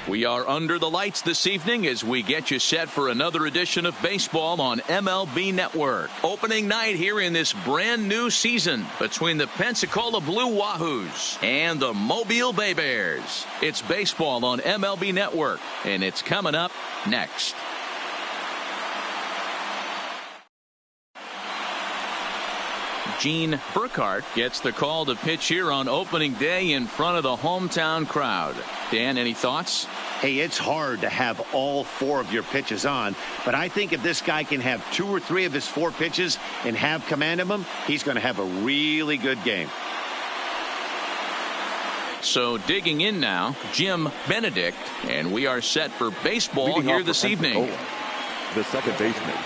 We are under the lights this evening as we get you set for another edition of baseball on MLB Network. Opening night here in this brand new season between the Pensacola Blue Wahoos and the Mobile Baybears. It's baseball on MLB Network, and it's coming up next. Gene Burkhardt gets the call to pitch here on opening day in front of the hometown crowd. Dan, any thoughts? Hey, it's hard to have all 4 of your pitches on, but I think if this guy can have 2 or 3 of his 4 pitches and have command of them, he's going to have a really good game. So digging in now, Jim Benedict, and we are set for baseball here this evening. The second baseman,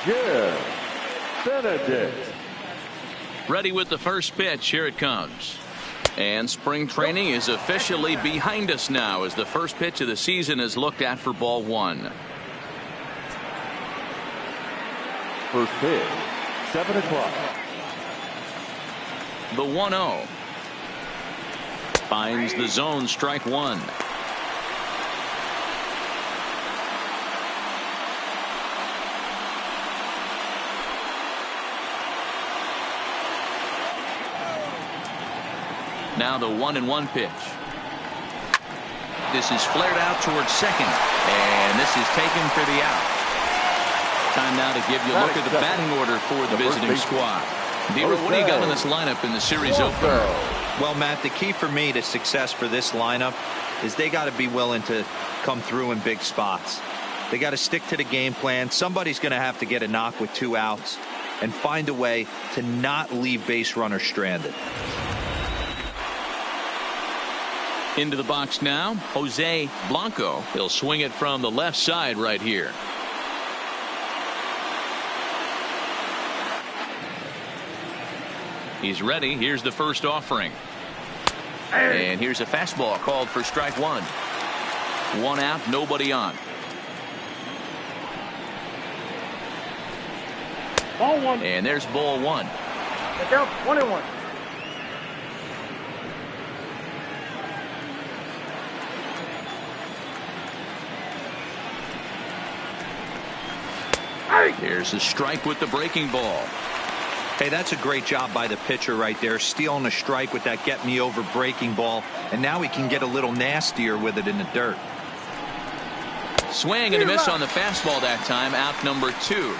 Jim Benedict. Ready with the first pitch. Here it comes. And spring training is officially behind us now as the first pitch of the season is looked at for ball 1. First pitch, 7 o'clock. The 1-0. Finds the zone, strike 1. Now the 1-1 pitch. This is flared out towards second, and this is taken for the out. Time now to give you a look at the batting order for the visiting squad. Dero, what do you got in this lineup in the series opener? Well, Matt, the key for me to success for this lineup is they got to be willing to come through in big spots. They got to stick to the game plan. Somebody's going to have to get a knock with 2 outs and find a way to not leave base runners stranded. Into the box now, Jose Blanco. He'll swing it from the left side right here. He's ready. Here's the first offering. And here's a fastball called for strike 1. 1 out, nobody on. Ball 1. And there's ball 1. Get down, 1-1. Here's a strike with the breaking ball. Hey, that's a great job by the pitcher right there, stealing a strike with that get me over breaking ball, and now he can get a little nastier with it in the dirt. Swing and a miss on the fastball that time. Out number 2.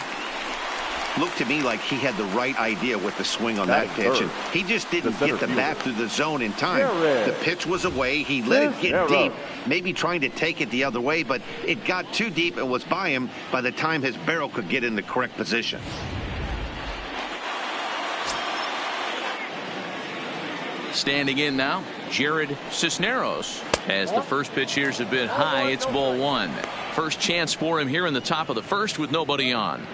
Looked to me like he had the right idea with the swing on that pitch, and he just didn't get the bat through the zone in time. The pitch was away. He let it get deep, maybe trying to take it the other way, but it got too deep and was by him by the time his barrel could get in the correct position. Standing in now, Jared Cisneros. As the first pitch here's a bit high, it's ball 1. First chance for him here in the top of the first with nobody on.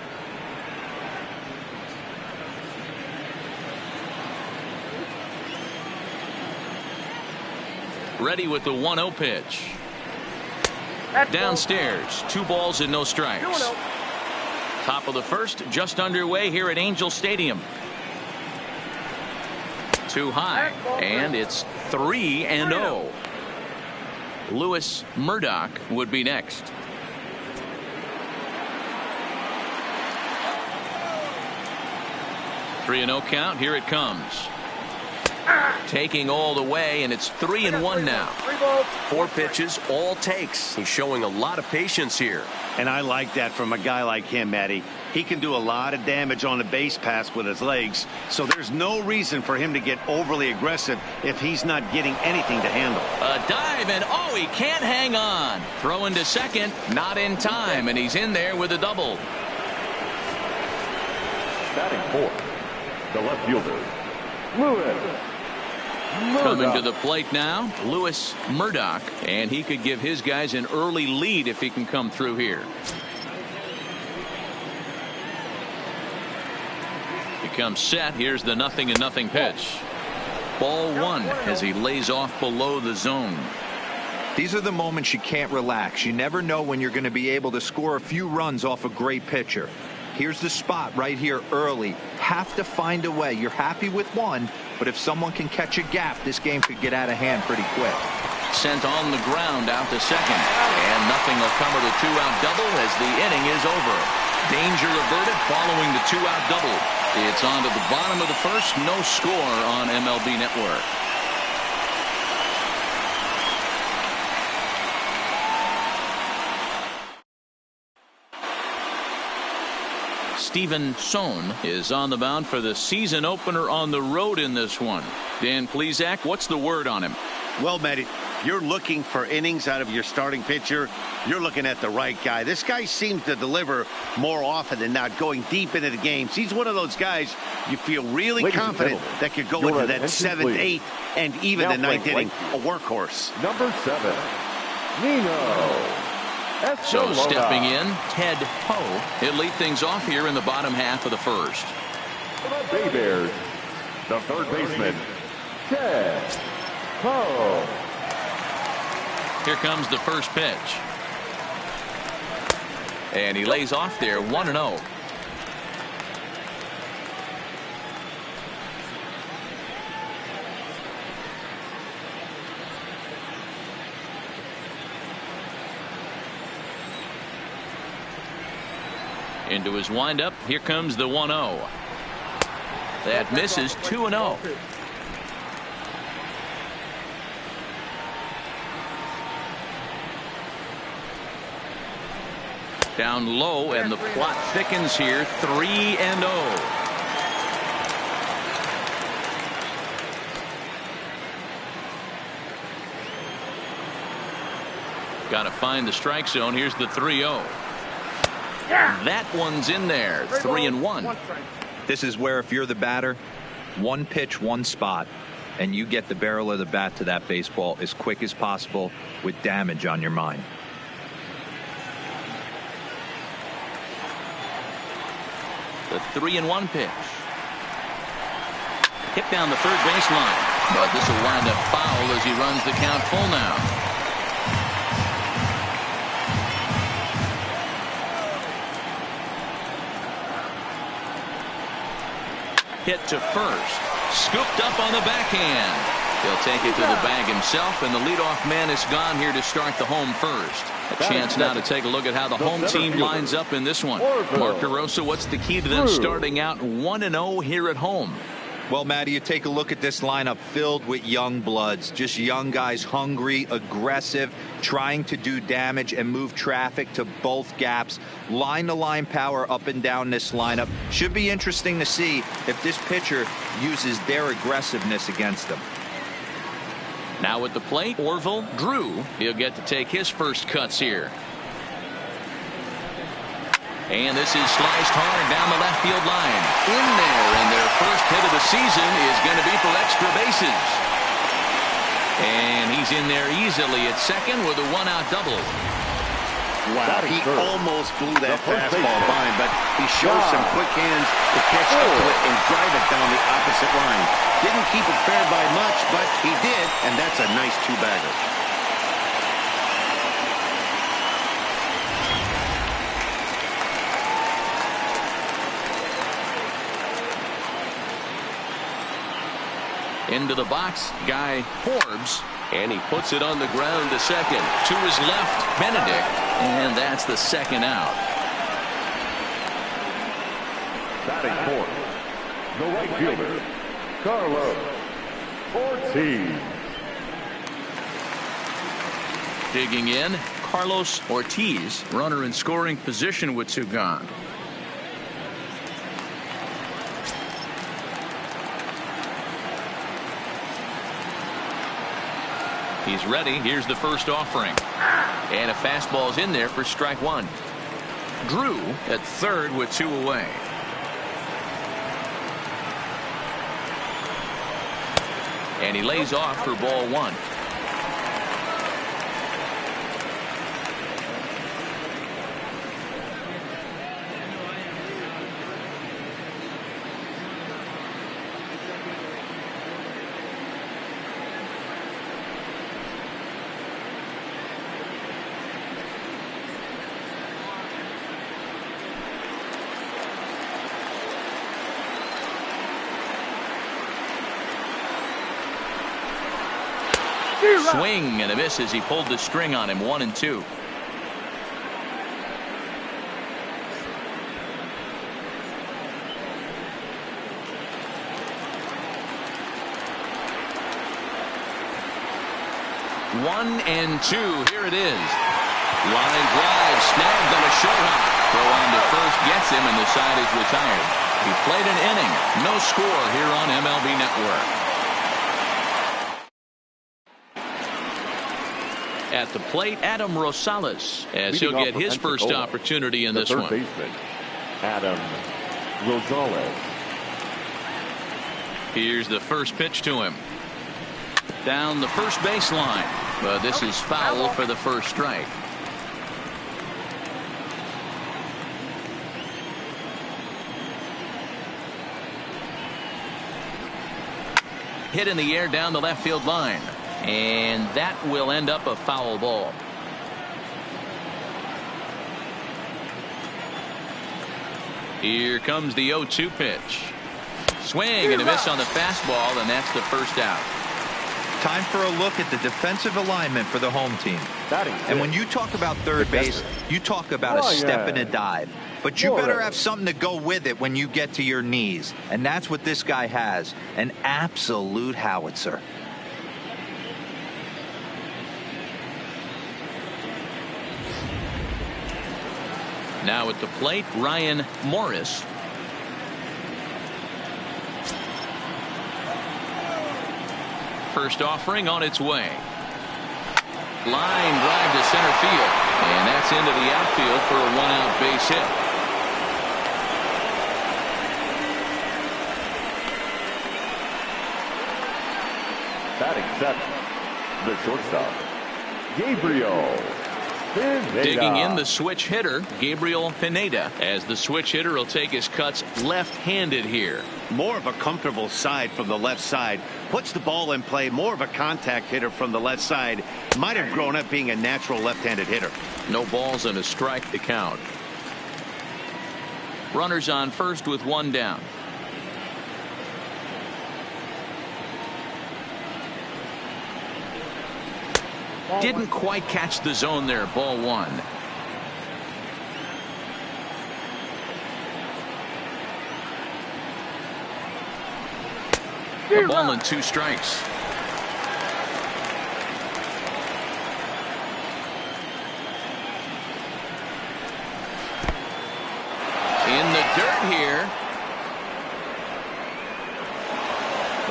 Ready with the 1-0 pitch. Downstairs, 2 balls and no strikes. Top of the first, just underway here at Angel Stadium. Too high, and it's 3-0. Lewis Murdoch would be next. Three and 0 count. Here it comes. Taking all the way, and it's 3-1 now. 4 pitches, all takes. He's showing a lot of patience here. And I like that from a guy like him, Matty. He can do a lot of damage on a base pass with his legs, so there's no reason for him to get overly aggressive if he's not getting anything to handle. A dive, and oh, he can't hang on. Throwing to second, not in time, and he's in there with a double. Batting 4th, the left fielder, Lewis Murdoch. Coming to the plate now, Lewis Murdoch, and he could give his guys an early lead if he can come through here. Becomes set. Here's the 0-0 pitch. Ball 1 as he lays off below the zone. These are the moments you can't relax. You never know when you're going to be able to score a few runs off a great pitcher. Here's the spot right here early. Have to find a way. You're happy with one, but if someone can catch a gap, this game could get out of hand pretty quick. sent on the ground out to second. And nothing will come of the two-out double as the inning is over. Danger averted following the two-out double. It's on to the bottom of the first. No score on MLB Network. Steven Sohn is on the mound for the season opener on the road in this one. Dan Plesac, what's the word on him? Well, Matt, you're looking for innings out of your starting pitcher. You're looking at the right guy. This guy seems to deliver more often than not, going deep into the games. He's one of those guys you feel really confident that could go into that 7th, 8th, and even the 9th inning. A workhorse. Number 7, Nino. So stepping in, Ted Ho. He'll lead things off here in the bottom half of the first. The Baybears, the third baseman, Ted Ho. Here comes the first pitch. And he lays off there 1-0. Into his windup. Here comes the 1-0. That misses. 2-0. Down low, and the plot thickens here. 3-0. Got to find the strike zone. Here's the 3-0. That one's in there. 3-1. This is where, if you're the batter, one pitch, one spot, and you get the barrel of the bat to that baseball as quick as possible with damage on your mind. The 3-1 pitch. Hit down the third baseline. But this will wind up foul as he runs the count full now. Hit to first. Scooped up on the backhand. He'll take it to the bag himself, and the leadoff man is gone here to start the home first. A chance now to take a look at how the home team lines up in this one. Mark DeRosa, what's the key to them starting out 1-0 here at home? Well, Matty, you take a look at this lineup filled with young bloods, just young guys, hungry, aggressive, trying to do damage and move traffic to both gaps. Line-to-line power up and down this lineup. Should be interesting to see if this pitcher uses their aggressiveness against them. Now at the plate, Orville Drew. He'll get to take his first cuts here. And this is sliced hard down the left field line. In there, and their first hit of the season is going to be for extra bases. And he's in there easily at second with a one-out double. Wow, he almost blew that fastball by him, but he shows some quick hands to catch up to it and drive it down the opposite line. Didn't keep it fair by much, but he did, and that's a nice two-bagger. Into the box, Guy Forbes, and he puts it on the ground to second. To his left, Benedict, and that's the second out. Batting fourth, the right fielder, Carlos Ortiz. Digging in, Carlos Ortiz, runner in scoring position with two gone. He's ready. Here's the first offering. And a fastball's in there for strike one. Drew at third with two away. And he lays off for ball one. Swing and a miss as he pulled the string on him. 1-2. One and two. Here it is. Line drive snagged on a short hop. Throw on to first gets him, and the side is retired. He played an inning. No score here on MLB Network. At the plate, Adam Rosales, as he'll get his first opportunity in this one. Third baseman, Adam Rosales. Here's the first pitch to him. Down the first baseline, but this is foul for the first strike. Hit in the air down the left field line, and that will end up a foul ball. Here comes the 0-2 pitch. Swing and a miss on the fastball, and that's the first out. Time for a look at the defensive alignment for the home team. And when you talk about third base, you talk about a step and a dive. But you better have something to go with it when you get to your knees. And that's what this guy has. An absolute howitzer. Now at the plate, Ryan Morris. First offering on its way. Line drive to center field, and that's into the outfield for a one-out base hit. Batting seventh, the shortstop, Gabriel Pineda. Digging in the switch hitter, Gabriel Pineda, as the switch hitter will take his cuts left-handed here. More of a comfortable side from the left side. Puts the ball in play. More of a contact hitter from the left side. Might have grown up being a natural left-handed hitter. No balls and a strike to count. Runners on first with one down. Didn't quite catch the zone there. Ball one. A ball and two strikes. In the dirt here.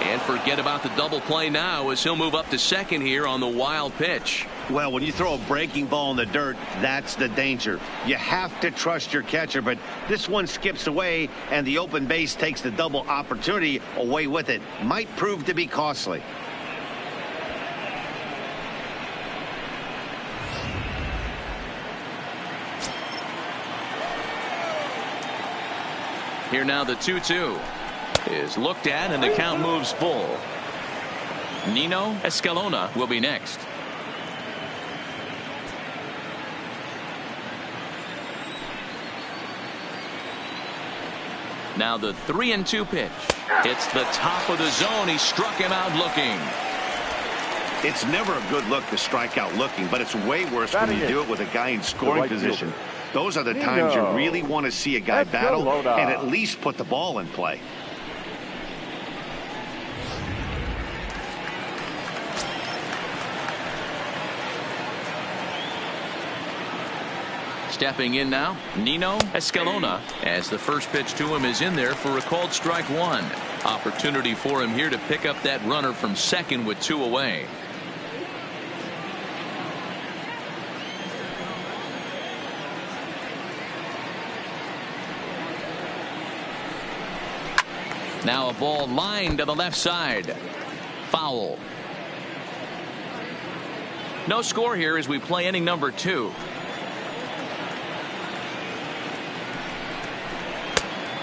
And forget about the double play now as he'll move up to second here on the wild pitch. Well, when you throw a breaking ball in the dirt, that's the danger. You have to trust your catcher, but this one skips away, and the open base takes the double opportunity away with it. Might prove to be costly. Here now the 2-2 is looked at, and the count moves full. Nino Escalona will be next. Now the 3-2 pitch. It's the top of the zone. He struck him out looking. It's never a good look to strike out looking, but it's way worse when you do it with a guy in scoring position. Those are the times you really want to see a guy battle and at least put the ball in play. Stepping in now, Nino Escalona, as the first pitch to him is in there for a called strike one. Opportunity for him here to pick up that runner from second with two away. Now a ball lined to the left side. Foul. No score here as we play inning number 2.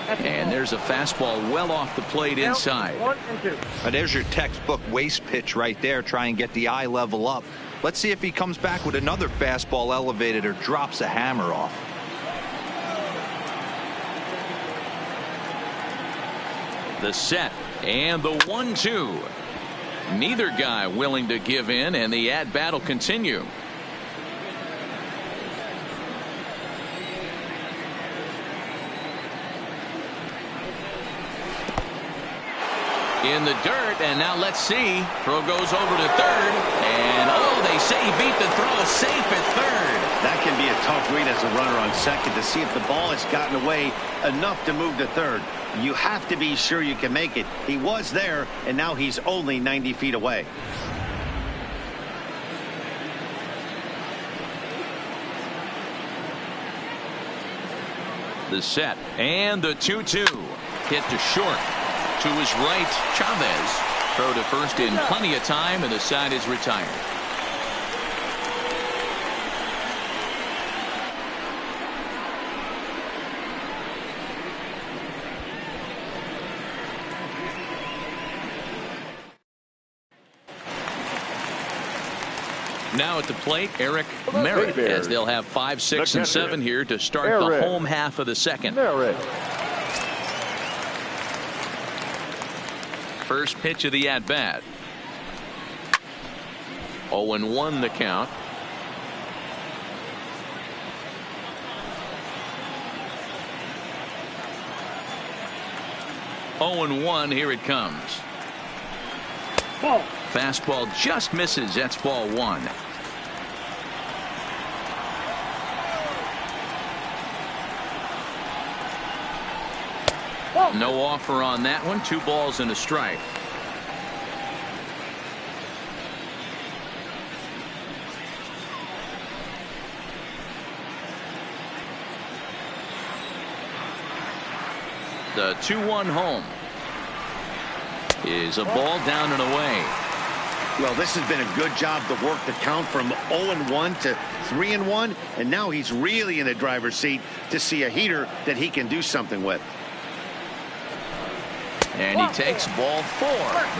And there's a fastball well off the plate inside. 1-2. There's your textbook waste pitch right there. Try and get the eye level up. Let's see if he comes back with another fastball elevated or drops a hammer off. The set and the 1-2. Neither guy willing to give in, and the at-bat will continue. In the dirt, and now let's see. Throw goes over to third, and they say he beat the throw, safe at third. That can be a tough read as a runner on second to see if the ball has gotten away enough to move to third. You have to be sure you can make it. He was there, and now he's only 90 feet away. The set, and the 2-2. Hit to short. To his right, Chavez. Throw to first in plenty of time, and the side is retired. Now at the plate, Eric Merritt, as they'll have 5, 6, and 7 here to start the home half of the second. First pitch of the at-bat. 0-1 the count. Oh, 0-1, here it comes. Ball. Fastball just misses. That's ball 1. No offer on that one. 2 balls and a strike. The 2-1 home is a ball down and away. Well, this has been a good job to work the count from 0-1 to 3-1, and now he's really in the driver's seat to see a heater that he can do something with. And he takes ball 4.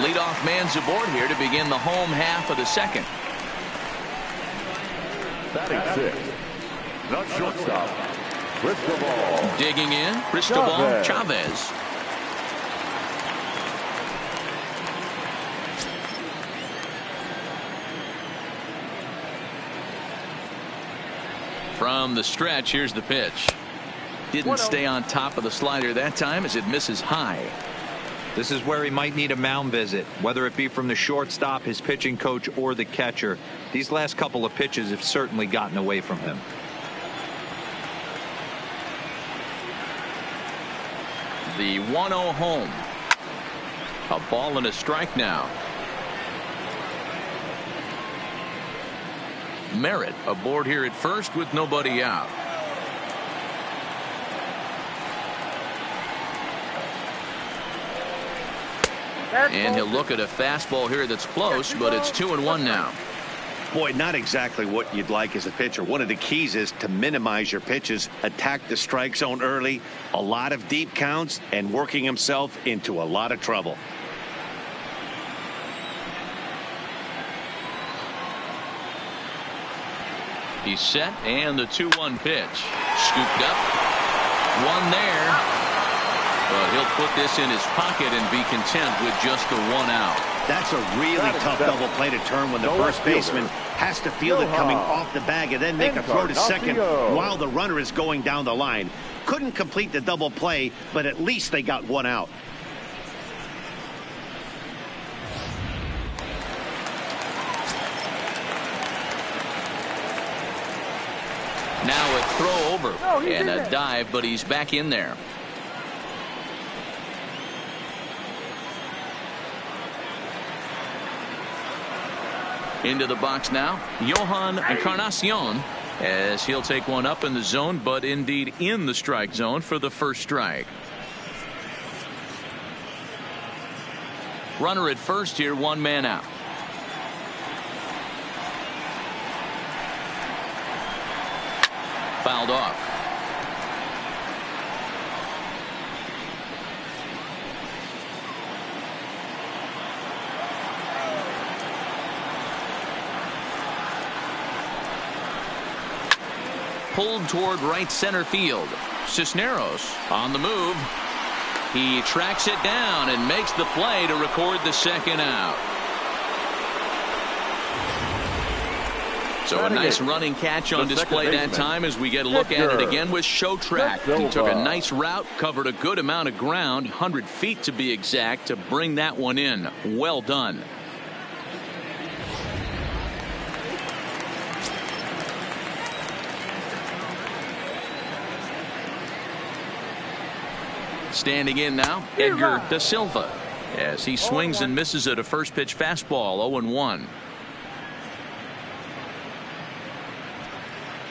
Leadoff man's aboard here to begin the home half of the second. Batting 6, the shortstop, Cristobal. Digging in, Cristobal Chavez. From the stretch, here's the pitch. Didn't stay on top of the slider that time as it misses high. This is where he might need a mound visit, whether it be from the shortstop, his pitching coach, or the catcher. These last couple of pitches have certainly gotten away from him. The 1-0 home. A ball and a strike now. Merritt aboard here at first with nobody out. And he'll look at a fastball here that's close, but it's 2-1 now. Boy, not exactly what you'd like as a pitcher. One of the keys is to minimize your pitches, attack the strike zone early, a lot of deep counts, and working himself into a lot of trouble. He's set, and the 2-1 pitch. Scooped up. One there. But he'll put this in his pocket and be content with just the 1 out. That's a really tough double play to turn when the first baseman has to field it coming off the bag and then make a throw to second while the runner is going down the line. Couldn't complete the double play, but at least they got 1 out. Now a throw over and a dive, but he's back in there. Into the box now, Johan Encarnacion, as he'll take one up in the zone, but indeed in the strike zone for the first strike. Runner at first here, 1 man out. Fouled off. Pulled toward right center field. Cisneros on the move. He tracks it down and makes the play to record the 2nd out. So a nice running catch on display that time as we get a look at it again with Show Track. He took a nice route, covered a good amount of ground, 100 feet to be exact, to bring that one in. Well done. Standing in now, Edgar Da Silva, as he swings and misses at a first pitch fastball. 0-1.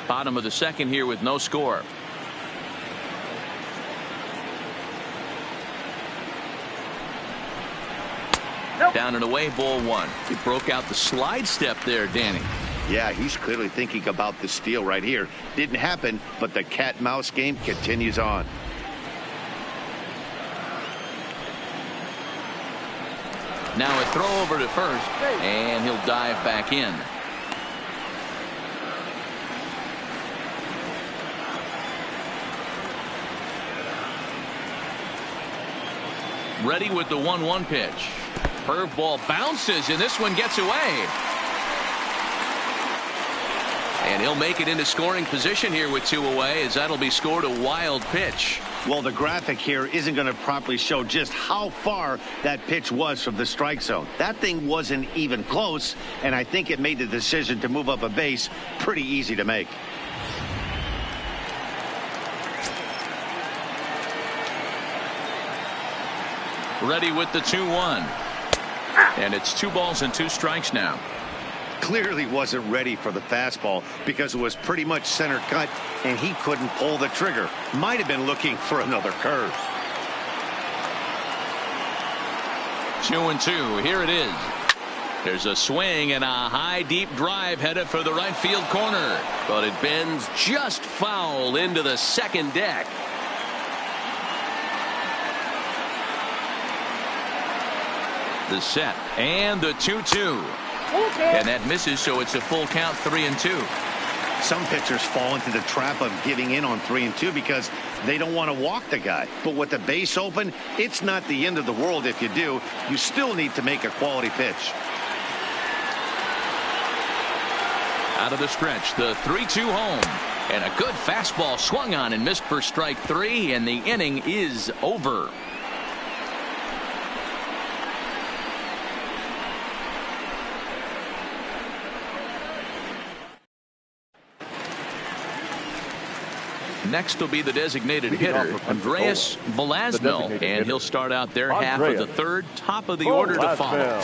Bottom of the second here with no score. Down and away, ball one. He broke out the slide step there, Danny. Yeah, he's clearly thinking about the steal right here. Didn't happen, but the cat-mouse game continues on. Now a throw over to first, and he'll dive back in. Ready with the 1-1 pitch. Curveball bounces, and this one gets away. And he'll make it into scoring position here with 2 away, as that'll be scored a wild pitch. Well, the graphic here isn't going to properly show just how far that pitch was from the strike zone. That thing wasn't even close, and I think it made the decision to move up a base pretty easy to make. Ready with the 2-1. And it's 2 balls and 2 strikes now. Clearly wasn't ready for the fastball because it was pretty much center cut and he couldn't pull the trigger. Might have been looking for another curve. 2-2. Here it is. There's a swing and a high deep drive headed for the right field corner, but it bends just foul into the second deck. The set and the 2-2. And that misses, so it's a full count, 3-2. Some pitchers fall into the trap of giving in on 3-2 because they don't want to walk the guy. But with the base open, it's not the end of the world if you do. You still need to make a quality pitch. Out of the stretch, the 3-2 home. And a good fastball swung on and missed for strike 3, and the inning is over. Next will be the designated hitter, Andreas Velasmil, and he'll start out their half of the third, top of the order to follow.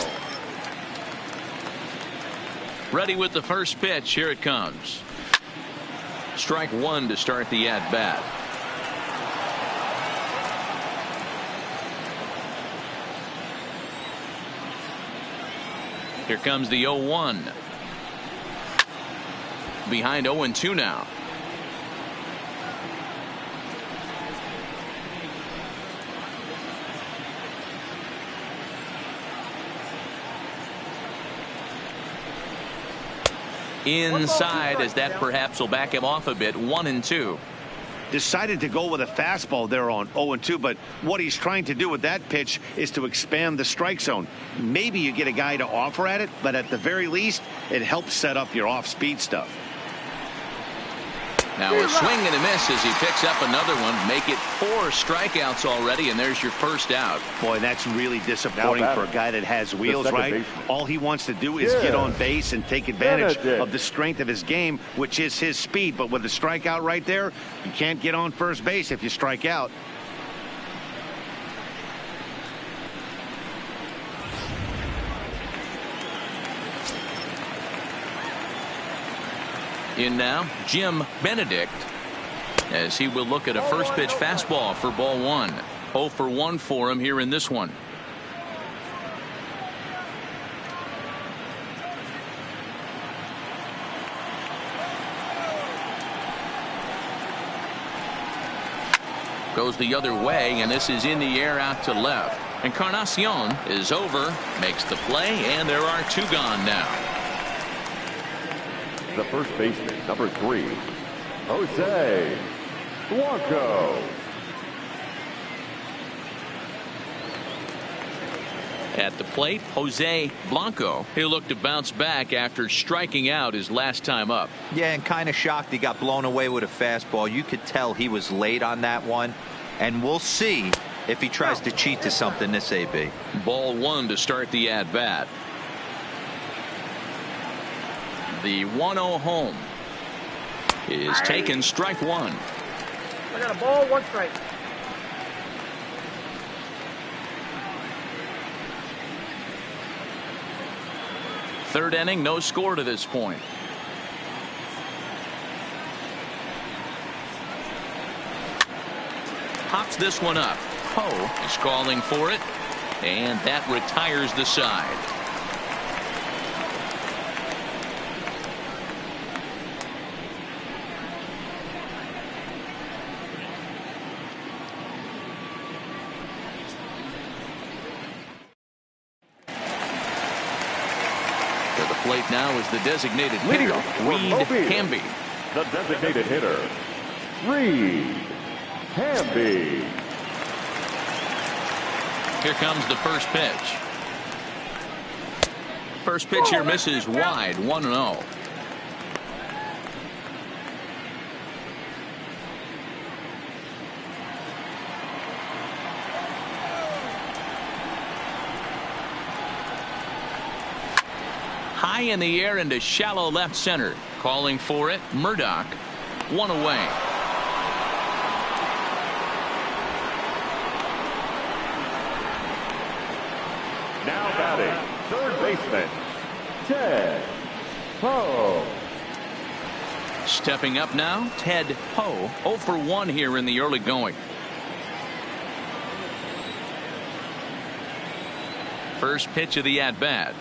Ready with the first pitch. Here it comes. Strike 1 to start the at-bat. Here comes the 0-1. Behind 0-2 now. Inside, as that perhaps will back him off a bit. 1-2. Decided to go with a fastball there on 0-2, but what he's trying to do with that pitch is to expand the strike zone. Maybe you get a guy to offer at it, but at the very least, it helps set up your off-speed stuff. Now a swing and a miss as he picks up another one. Make it 4 strikeouts already, and there's your first out. Boy, that's really disappointing for a guy that has wheels, right? All he wants to do is get on base and take advantage of the strength of his game, which is his speed. But with a strikeout right there, you can't get on first base if you strike out. In now, Jim Benedict, as he will look at a first pitch fastball for ball 1. 0 for 1 for him here in this one. Goes the other way, and this is in the air out to left. Encarnacion is over, makes the play, and there are 2 gone now. The first baseman, number 3, Jose Blanco. At the plate, Jose Blanco. He'll look to bounce back after striking out his last time up. Yeah, and kind of shocked he got blown away with a fastball. You could tell he was late on that one. And we'll see if he tries to cheat to something this AB. Ball one to start the at-bat. The 1-0 home is taken, strike one. I got a ball, 1 strike. Third inning, no score to this point. Pops this one up. Poe is calling for it, and that retires the side. To the plate now is the designated hitter, Reed Hamby. The designated hitter, Reed Hamby. Here comes the first pitch. First pitch here misses wide, 1-0. High in the air into shallow left center. Calling for it, Murdoch. One away. Now batting, third baseman, Ted Poe. Stepping up now, Ted Poe. 0 for 1 here in the early going. First pitch of the at-bat.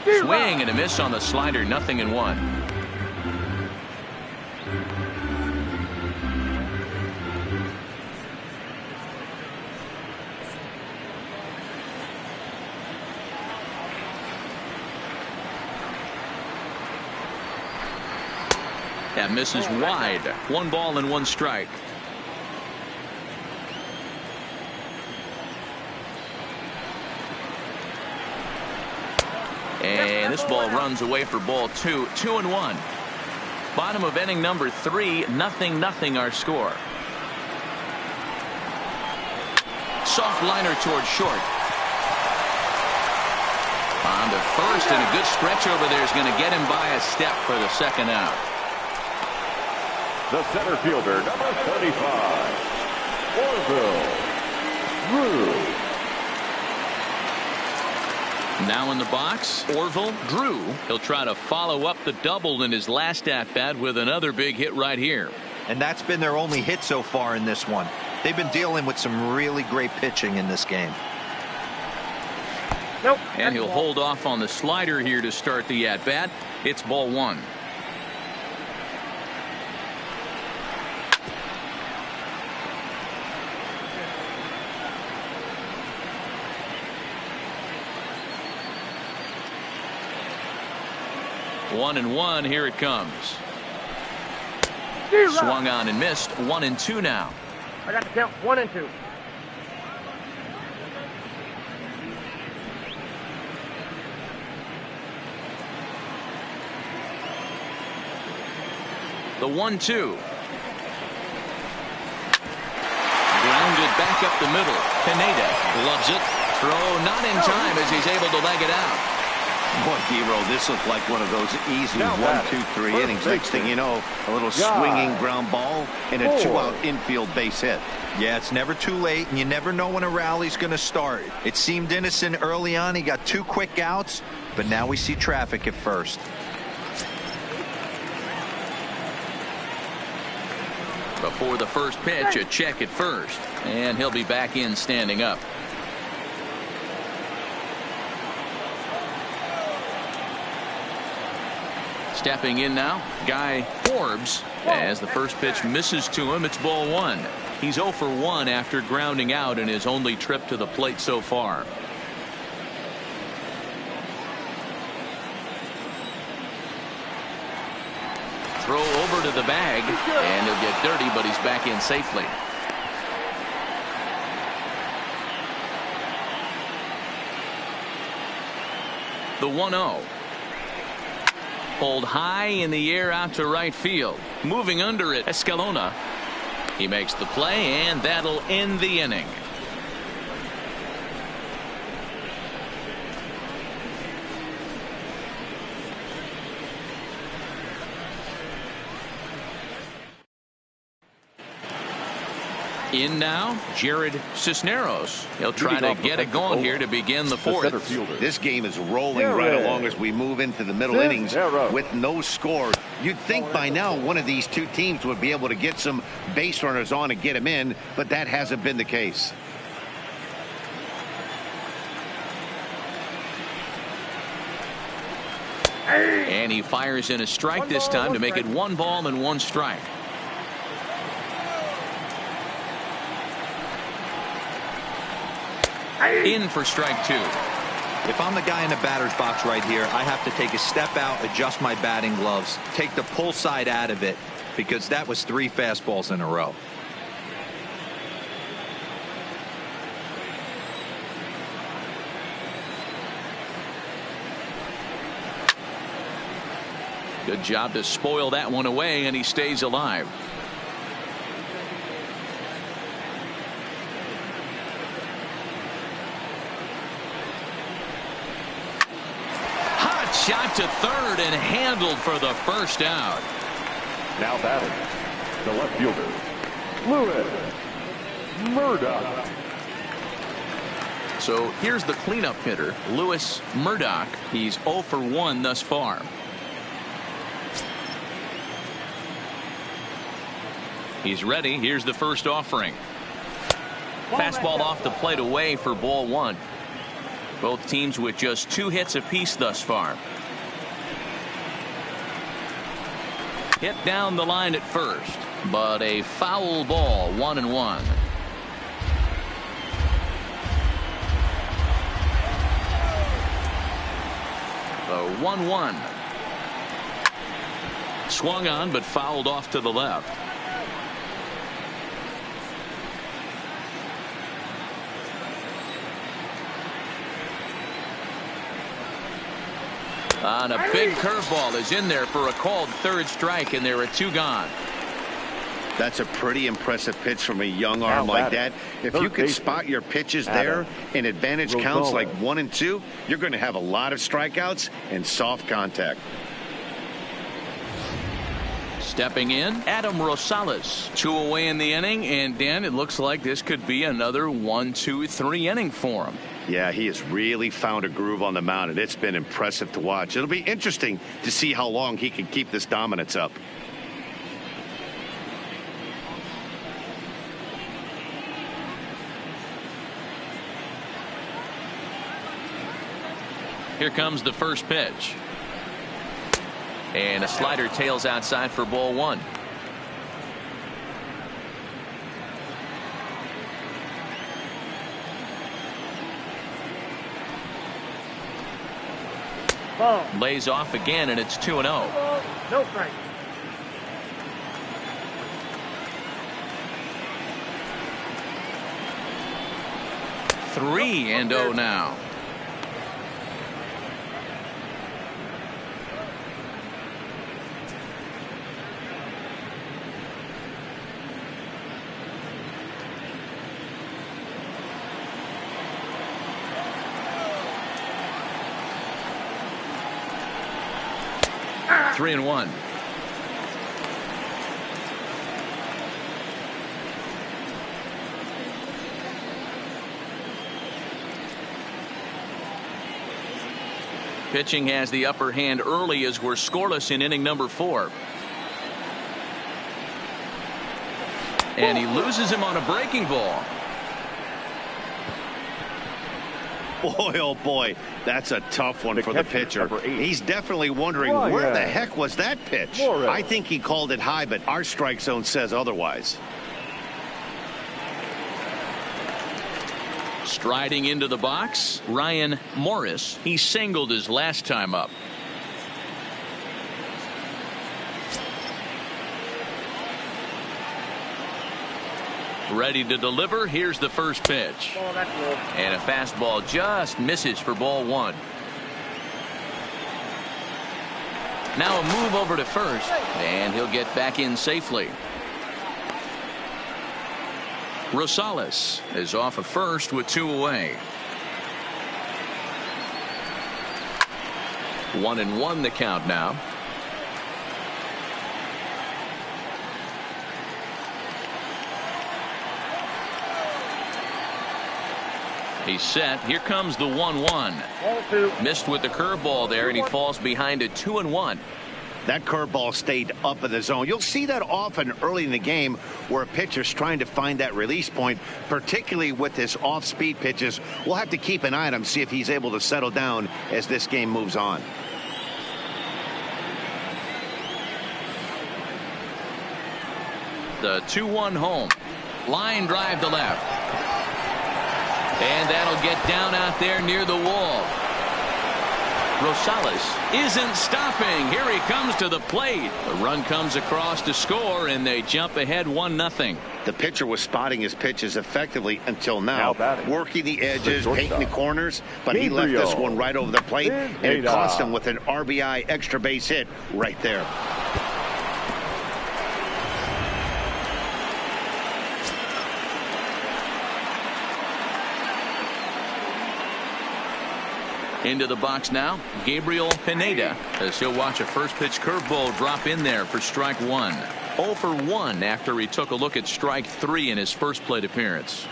Swing and a miss on the slider, 0-1. That misses wide. 1 ball and 1 strike. And this ball runs away for ball 2. 2-1. Bottom of inning number 3. 0-0 our score. Soft liner towards short. On to first, and a good stretch over there is going to get him by a step for the second out. The center fielder, number 35, Orville Drew. Now in the box, Orville Drew. He'll try to follow up the double in his last at-bat with another big hit right here. And that's been their only hit so far in this one. They've been dealing with some really great pitching in this game. Nope. And he'll hold off on the slider here to start the at-bat. It's ball 1. One and 1, here it comes. Swung on and missed. 1-2 now. I got to count 1 and 2. The 1-2. Grounded back up the middle. Pineda loves it. Throw not in time as he's able to leg it out. Boy, D-Roll, this looked like one of those easy 1, 2, 3 innings. Next thing you know, a little swinging ground ball and a 2-out infield base hit. Yeah, it's never too late, and you never know when a rally's going to start. It seemed innocent early on. He got 2 quick outs, but now we see traffic at first. Before the first pitch, a check at first, and he'll be back in standing up. Stepping in now, Guy Forbes. As the first pitch misses to him, it's ball 1. He's 0 for 1 after grounding out in his only trip to the plate so far. Throw over to the bag, and he'll get dirty, but he's back in safely. The 1-0. Pulled high in the air out to right field. Moving under it, Escalona. He makes the play, and that'll end the inning. In now, Jared Cisneros. He'll try to get it going here to begin the fourth. This game is rolling right along as we move into the middle innings with no score. You'd think by now one of these two teams would be able to get some base runners on and get them in, but that hasn't been the case. And he fires in a strike this time to make it 1 ball and 1 strike. In for strike 2. If I'm the guy in the batter's box right here, I have to take a step out, adjust my batting gloves, take the pull side out of it, because that was 3 fastballs in a row. Good job to spoil that one away, and he stays alive. Shot to third and handled for the first out. Now batting, the left fielder, Lewis Murdoch. So here's the cleanup hitter, Lewis Murdoch. He's 0 for 1 thus far. He's ready. Here's the first offering. Fastball off the plate away for ball 1. Both teams with just 2 hits apiece thus far. Hit down the line at first, but a foul ball, 1-1. The 1-1. Swung on, but fouled off to the left. On a big curveball is in there for a called third strike, and there are 2 gone. That's a pretty impressive pitch from a young arm like that. If you can spot your pitches there in advantage counts like 1 and 2, you're going to have a lot of strikeouts and soft contact. Stepping in, Adam Rosales. 2 away in the inning, and Dan, it looks like this could be another 1-2-3 inning for him. Yeah, he has really found a groove on the mound, and it's been impressive to watch. It'll be interesting to see how long he can keep this dominance up. Here comes the first pitch. And a slider tails outside for ball 1. Ball. Lays off again, and it's 2-0. No strike. Three and 0 now. Three and 1. Pitching has the upper hand early as we're scoreless in inning number 4. And he loses him on a breaking ball. Boy, oh boy, that's a tough one for the pitcher. He's definitely wondering where the heck was that pitch. I think he called it high, but our strike zone says otherwise. Striding into the box, Ryan Morris. He singled his last time up. Ready to deliver. Here's the first pitch. Oh, that's low. And a fastball just misses for ball 1. Now a move over to first, and he'll get back in safely. Rosales is off of first with 2 away. 1-1 the count now. He's set. Here comes the 1-1. Missed with the curveball there, and he falls behind at 2-1. That curveball stayed up in the zone. You'll see that often early in the game where a pitcher's trying to find that release point, particularly with his off-speed pitches. We'll have to keep an eye on him, see if he's able to settle down as this game moves on. The 2-1 home. Line drive to left. And that'll get down out there near the wall. Rosales isn't stopping. Here he comes to the plate. The run comes across to score, and they jump ahead 1-0. The pitcher was spotting his pitches effectively until now working the edges, painting the corners, but he left this one right over the plate, and it cost him with an RBI extra base hit right there. Into the box now, Gabriel Pineda, as he'll watch a first pitch curveball drop in there for strike 1. 0 for 1 after he took a look at strike 3 in his first plate appearance.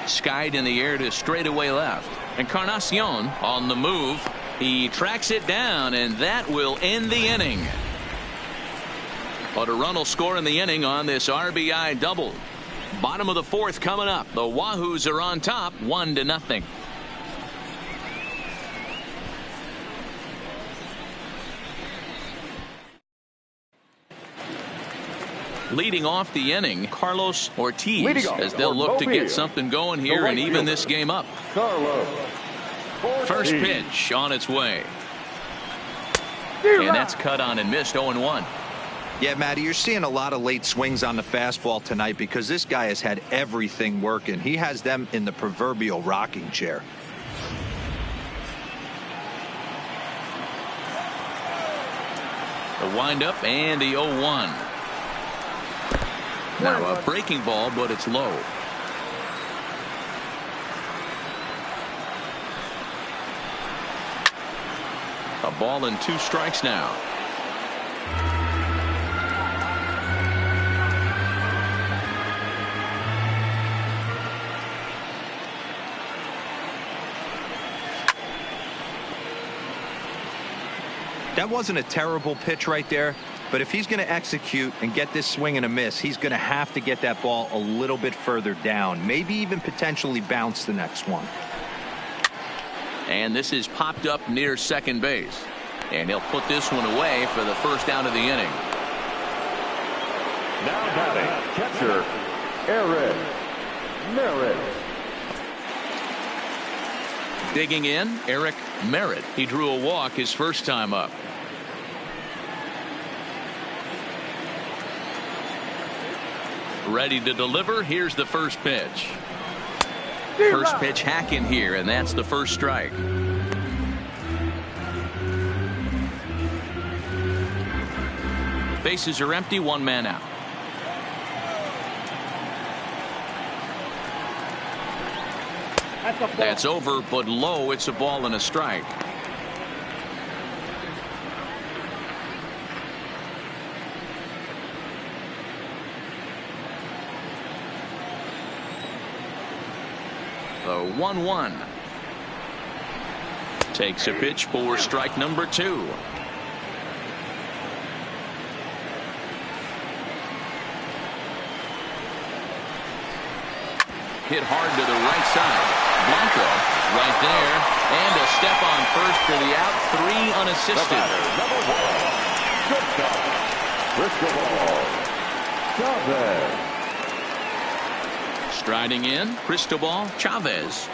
Skied in the air to straightaway left. Encarnacion on the move. He tracks it down, and that will end the inning. But a run will score in the inning on this RBI double. Bottom of the 4th coming up. The Wahoos are on top 1-0. Leading off the inning, Carlos Ortiz, as they'll look to get something going here and even this game up. First pitch on its way. And that's cut on and missed. 0-1. Yeah, Matty, you're seeing a lot of late swings on the fastball tonight because this guy has had everything working. He has them in the proverbial rocking chair. The windup and the 0-1. Now a breaking ball, but it's low. A ball and 2 strikes now. That wasn't a terrible pitch right there, but if he's going to execute and get this swing and a miss, he's going to have to get that ball a little bit further down, maybe even potentially bounce the next one. And this is popped up near second base, and he'll put this one away for the first out of the inning. Now batting, catcher Eric Merritt. Digging in, Eric Merritt. He drew a walk his first time up. Ready to deliver. Here's the first pitch. First pitch hack in here, and that's the first strike. Bases are empty, 1 man out. That's over, but low. It's a ball and a strike. The 1-1. Takes a pitch for strike number 2. Hit hard to the right side. Blanco right there, and a step on first for the out. 3 unassisted. Number 1, Cristobal Chavez. Striding in, Cristobal Chavez.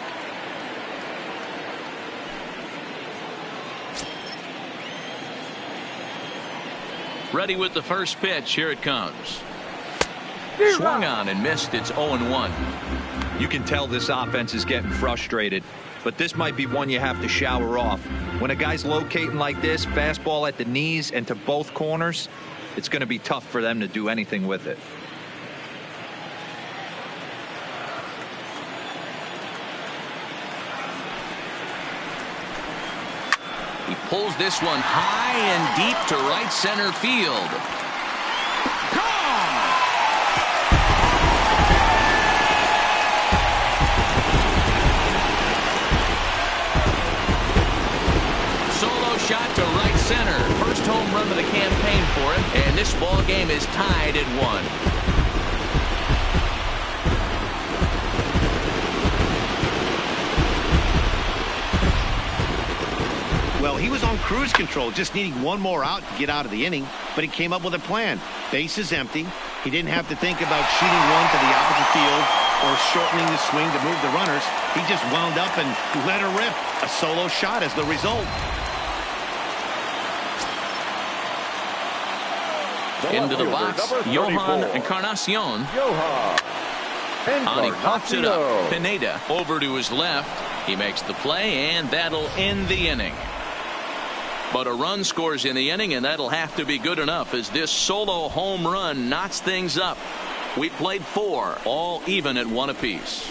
Ready with the first pitch. Here it comes. Swung on and missed. It's 0-1. You can tell this offense is getting frustrated, but this might be one you have to shower off. When a guy's locating like this, fastball at the knees and to both corners, it's going to be tough for them to do anything with it. He pulls this one high and deep to right center field. Gone! Solo shot to right center. First home run of the campaign for him, and this ball game is tied at 1. Well, he was on cruise control, just needing one more out to get out of the inning, but he came up with a plan. Base is empty. He didn't have to think about shooting one to the opposite field or shortening the swing to move the runners. He just wound up and let her rip. A solo shot as the result. Into the box, Johan Encarnacion. And he pops it up. Pineda over to his left. He makes the play, and that'll end the inning. But a run scores in the inning, and that'll have to be good enough as this solo home run knots things up. We played 4, all even at 1 apiece.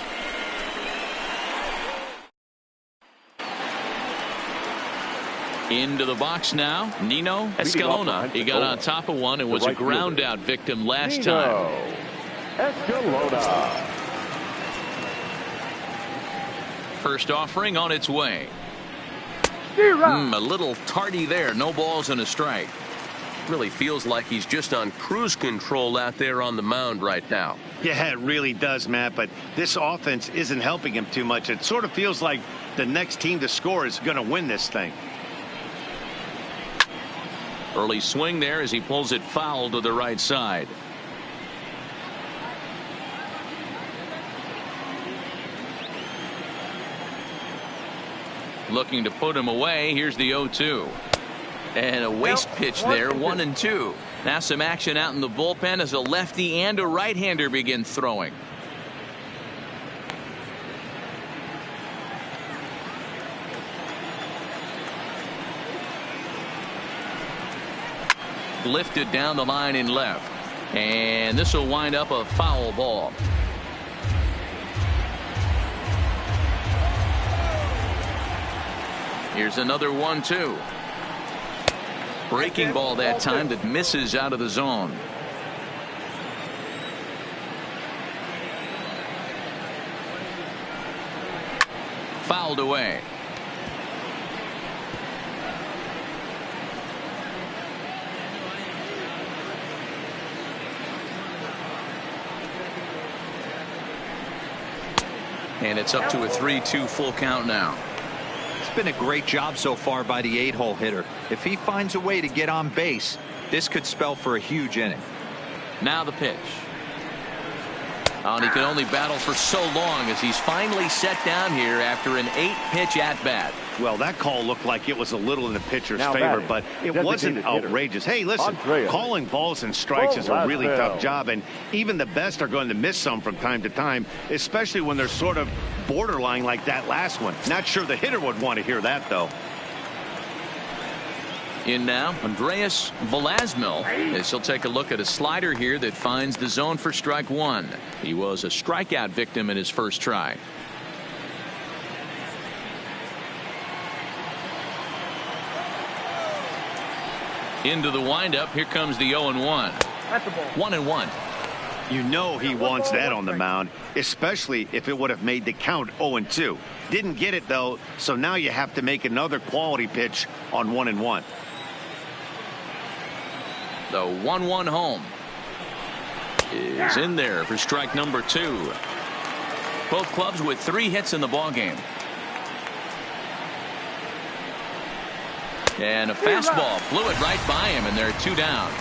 Into the box now, Nino Escalona. He got on top of one and was a ground out victim last time. Escalona. First offering on its way. A little tardy there. No balls and a strike. Really feels like he's just on cruise control out there on the mound right now. Yeah, it really does, Matt, but this offense isn't helping him too much. It sort of feels like the next team to score is going to win this thing. Early swing there as he pulls it foul to the right side. Looking to put him away. Here's the 0-2. And a waste pitch there, 1-2. Now some action out in the bullpen as a lefty and a right-hander begin throwing. Lifted down the line in left. And this will wind up a foul ball. Here's another 1-2. Breaking ball that time that misses out of the zone. Fouled away. And it's up to a 3-2 full count now. It's been a great job so far by the 8-hole hitter. If he finds a way to get on base, this could spell for a huge inning. Now the pitch. Oh, and he can only battle for so long as he's finally set down here after an 8-pitch at-bat. Well, that call looked like it was a little in the pitcher's favor, but it wasn't outrageous. Hey, listen, calling balls and strikes is a really tough job, and even the best are going to miss some from time to time, especially when they're sort of borderline like that last one. Not sure the hitter would want to hear that, though. In now, Andreas Velasmil, as he'll take a look at a slider here that finds the zone for strike one. He was a strikeout victim in his first try. Into the windup. Here comes the 0-1. 1-1. You know he wants that on the mound, especially if it would have made the count 0-2. Didn't get it, though, so now you have to make another quality pitch on 1-1. The 1-1 home is in there for strike number 2. Both clubs with 3 hits in the ballgame. And a fastball blew it right by him, and they're 2 down.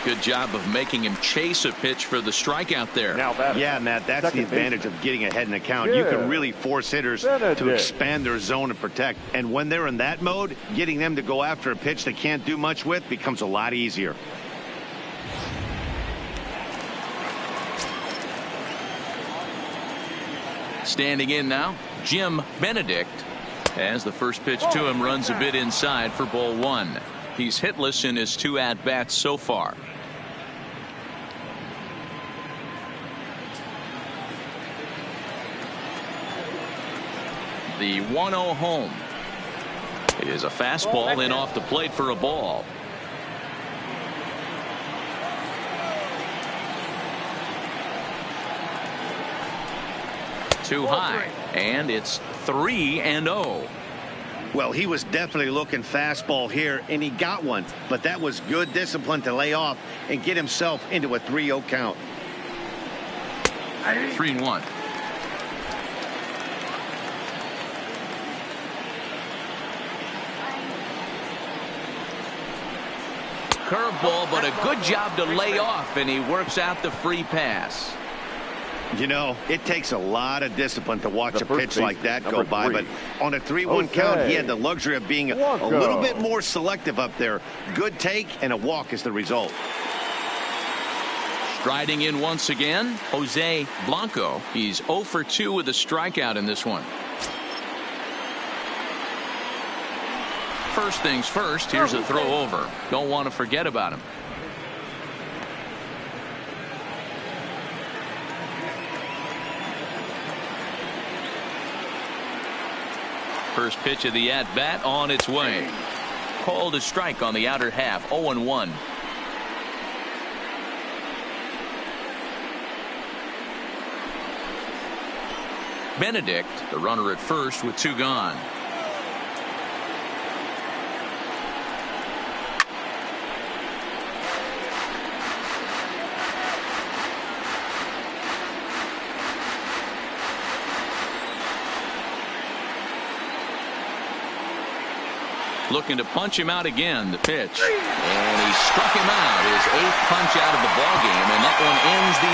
Good job of making him chase a pitch for the strikeout there. Yeah, Matt, that's the advantage of getting ahead in the count. You can really force hitters to expand their zone and protect. And when they're in that mode, getting them to go after a pitch they can't do much with becomes a lot easier. Standing in now, Jim Benedict, as the first pitch to him runs a bit inside for ball one. He's hitless in his 2 at-bats so far. The 1-0 home is a fastball in off the plate for a ball. Too high, and it's 3-0. Well, he was definitely looking fastball here, and he got one, but that was good discipline to lay off and get himself into a 3-0 count. 3-1. Curveball, but a good job to lay off, and he works out the free pass. You know, it takes a lot of discipline to watch a pitch like that go by, but on a 3-1 count, he had the luxury of being a little bit more selective up there. Good take, and a walk is the result. Striding in once again, Jose Blanco. He's 0 for 2 with a strikeout in this one. First things first, here's a throw over. Don't want to forget about him. First pitch of the at-bat on its way. Called a strike on the outer half, 0-1. Benedict, the runner at first with 2 gone. Looking to punch him out again, the pitch. And he struck him out, his 8th punch out of the ballgame, and that one ends the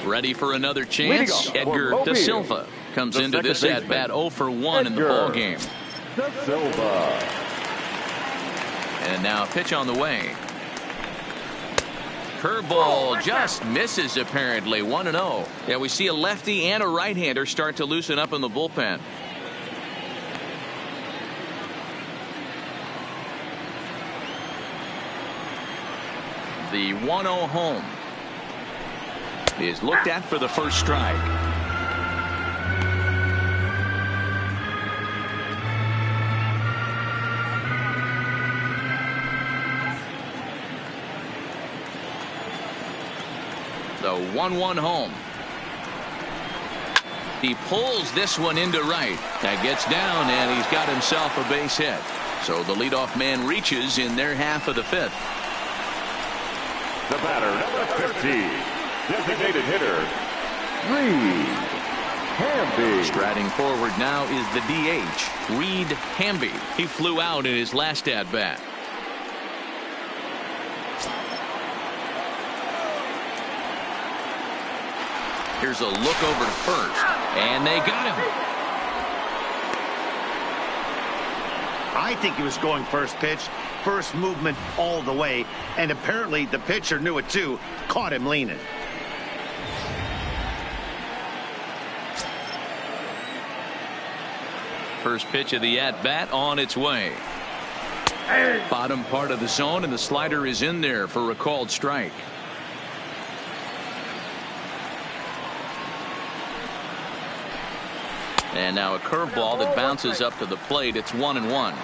inning. Ready for another chance. Edgar Da Silva comes into this at-bat 0 for 1 in the ballgame. Da Silva. And now a pitch on the way. Curveball just misses apparently. 1-0. Yeah, we see a lefty and a right-hander start to loosen up in the bullpen. The 1-0 home is looked at for the first strike. The 1-1 home. He pulls this one into right. That gets down, and he's got himself a base hit. So the leadoff man reaches in their half of the 5th. The batter, number 50, designated hitter, Reed Hamby. Striding forward now is the DH, Reed Hamby. He flew out in his last at-bat. Here's a look over to first, and they got him. I think he was going first pitch, first movement all the way, and apparently the pitcher knew it too, caught him leaning. First pitch of the at-bat on its way. Bottom part of the zone, and the slider is in there for a called strike. And now a curveball that bounces up to the plate. It's 1-1.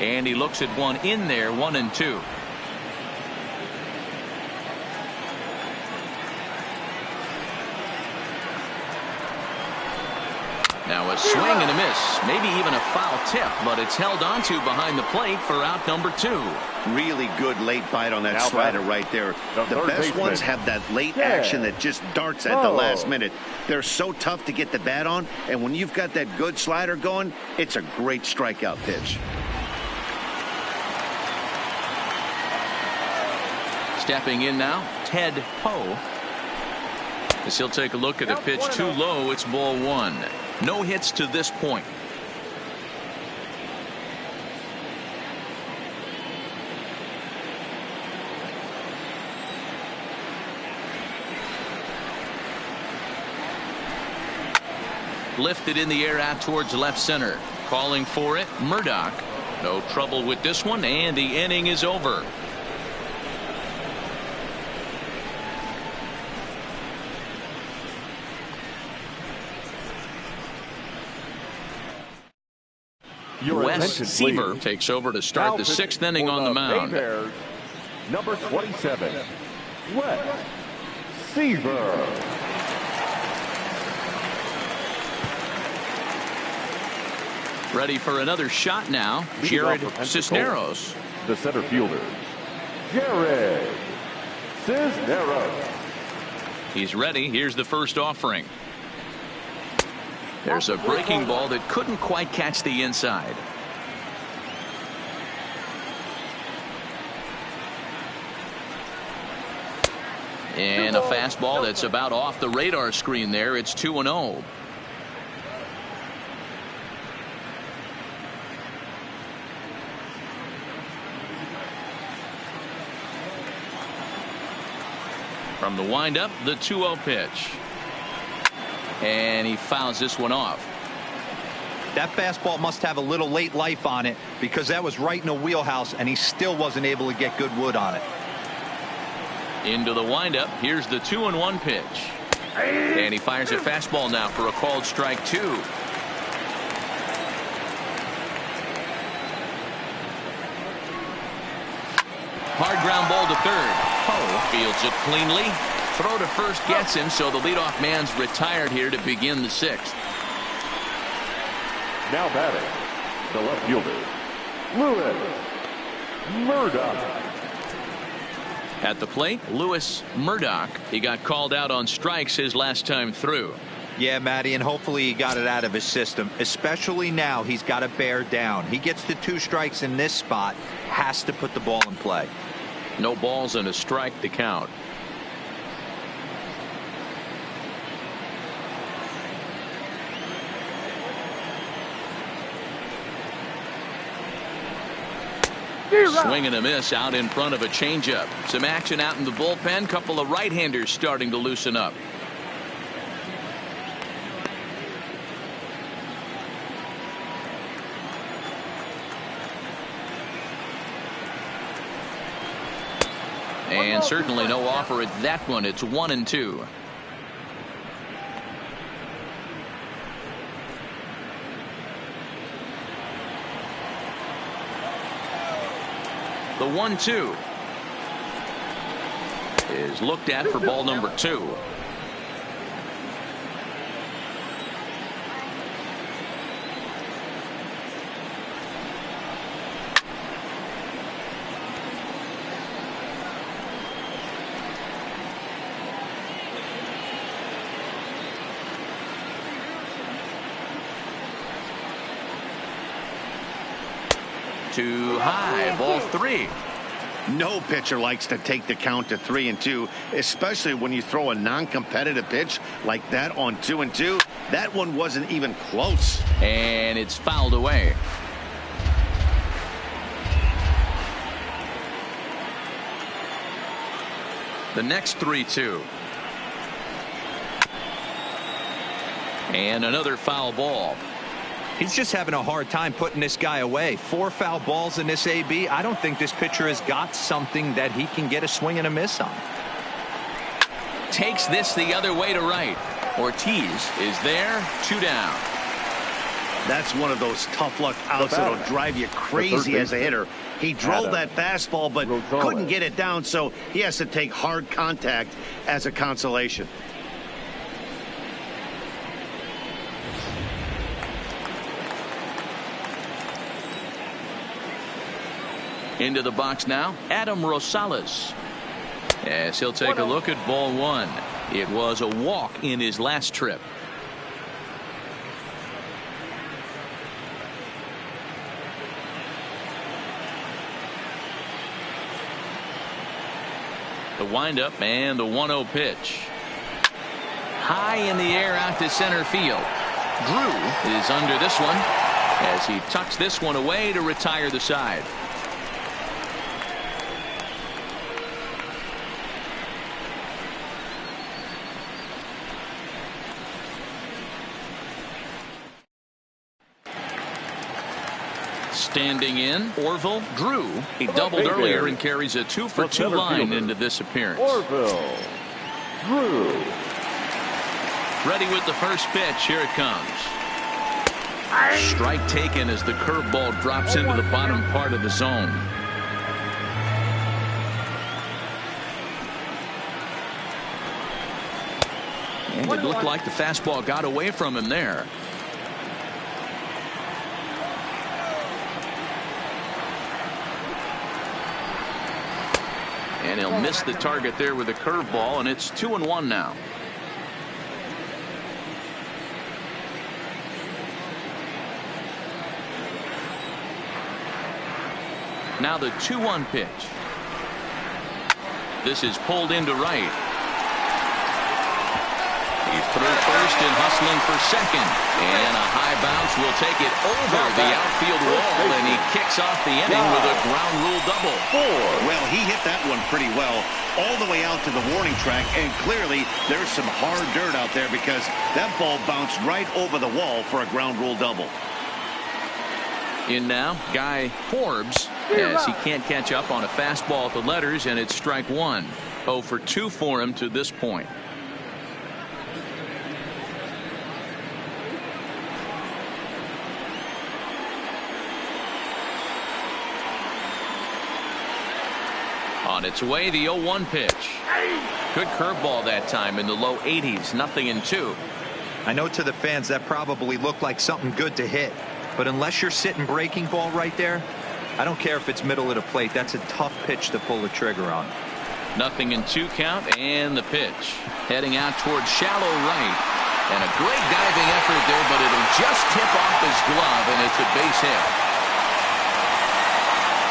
And he looks at one in there, 1-2. Now a swing and a miss, maybe even a foul tip, but it's held onto behind the plate for out number 2. Really good late bite on that slider right there. The best ones have that late action that just darts at the last minute. They're so tough to get the bat on, and when you've got that good slider going, it's a great strikeout pitch. Stepping in now, Ted Poe. As he'll take a look at a pitch too low, it's ball one. No hits to this point. Lifted in the air out towards left center. Calling for it, Murdoch. No trouble with this one, and the inning is over. Wes Seaver takes over to start the sixth inning on the mound. Baybears, number 27, Wes Seaver. Ready for another shot now. Jared Cisneros. The center fielder, Jared Cisneros. He's ready. Here's the first offering. There's a breaking ball that couldn't quite catch the inside. And a fastball that's about off the radar screen there. It's 2-0. From the windup, the 2-0 pitch. And he fouls this one off. That fastball must have a little late life on it, because that was right in the wheelhouse and he still wasn't able to get good wood on it. Into the windup. Here's the 2-1 pitch. And he fires a fastball now for a called strike two. Hard ground ball to third. Oh, fields it cleanly. Throw to first gets him, so the leadoff man's retired here to begin the sixth. Now batting, the left fielder, Lewis Murdoch. At the plate, Lewis Murdoch. He got called out on strikes his last time through. Yeah, Matty, and hopefully he got it out of his system. Especially now, he's got to bear down. He gets the 2 strikes in this spot, has to put the ball in play. No balls and a strike to count. Swing and a miss out in front of a changeup. Some action out in the bullpen. Couple of right-handers starting to loosen up. And certainly no offer at that one. It's 1-2. The 1-2 is looked at for ball number 2. Too high, ball 3. No pitcher likes to take the count to 3-2, especially when you throw a non-competitive pitch like that on 2-2. That one wasn't even close. And it's fouled away. The next 3-2. And another foul ball. He's just having a hard time putting this guy away. 4 foul balls in this AB. I don't think this pitcher has got something that he can get a swing and a miss on. Takes this the other way to right. Ortiz is there. 2 down. That's one of those tough luck outs that'll drive you crazy as a hitter. He drove that fastball but couldn't get it down, so he has to take hard contact as a consolation. Into the box now, Adam Rosales. Yes, he'll take a look at ball 1. It was a walk in his last trip. The windup and the 1-0 pitch. high in the air out to center field. Drew is under this one as he tucks this one away to retire the side. Standing in, Orville Drew. He doubled earlier and carries a 2-for-2 line into this appearance. Orville Drew. Ready with the first pitch. Here it comes. Strike taken as the curveball drops into the bottom part of the zone. And it looked like the fastball got away from him there. And he'll miss the target there with a curveball, and it's 2-1 now. Now the 2-1 pitch. This is pulled into right. He's through first and hustling for second. And a high bounce will take it over the outfield wall, and he kicks off the inning with a ground rule double. Well, he hit that one pretty well all the way out to the warning track, and clearly there's some hard dirt out there because that ball bounced right over the wall for a ground rule double. In now, Guy Forbes, as he can't catch up on a fastball at the letters, and it's strike one. 0 for 2 for him to this point. On its way, the 0-1 pitch. Good curveball that time in the low 80s. 0-2. I know to the fans that probably looked like something good to hit. But unless you're sitting breaking ball right there, I don't care if it's middle of the plate. That's a tough pitch to pull the trigger on. 0-2 count, and the pitch. Heading out towards shallow right. And a great diving effort there, but it'll just tip off his glove, and it's a base hit.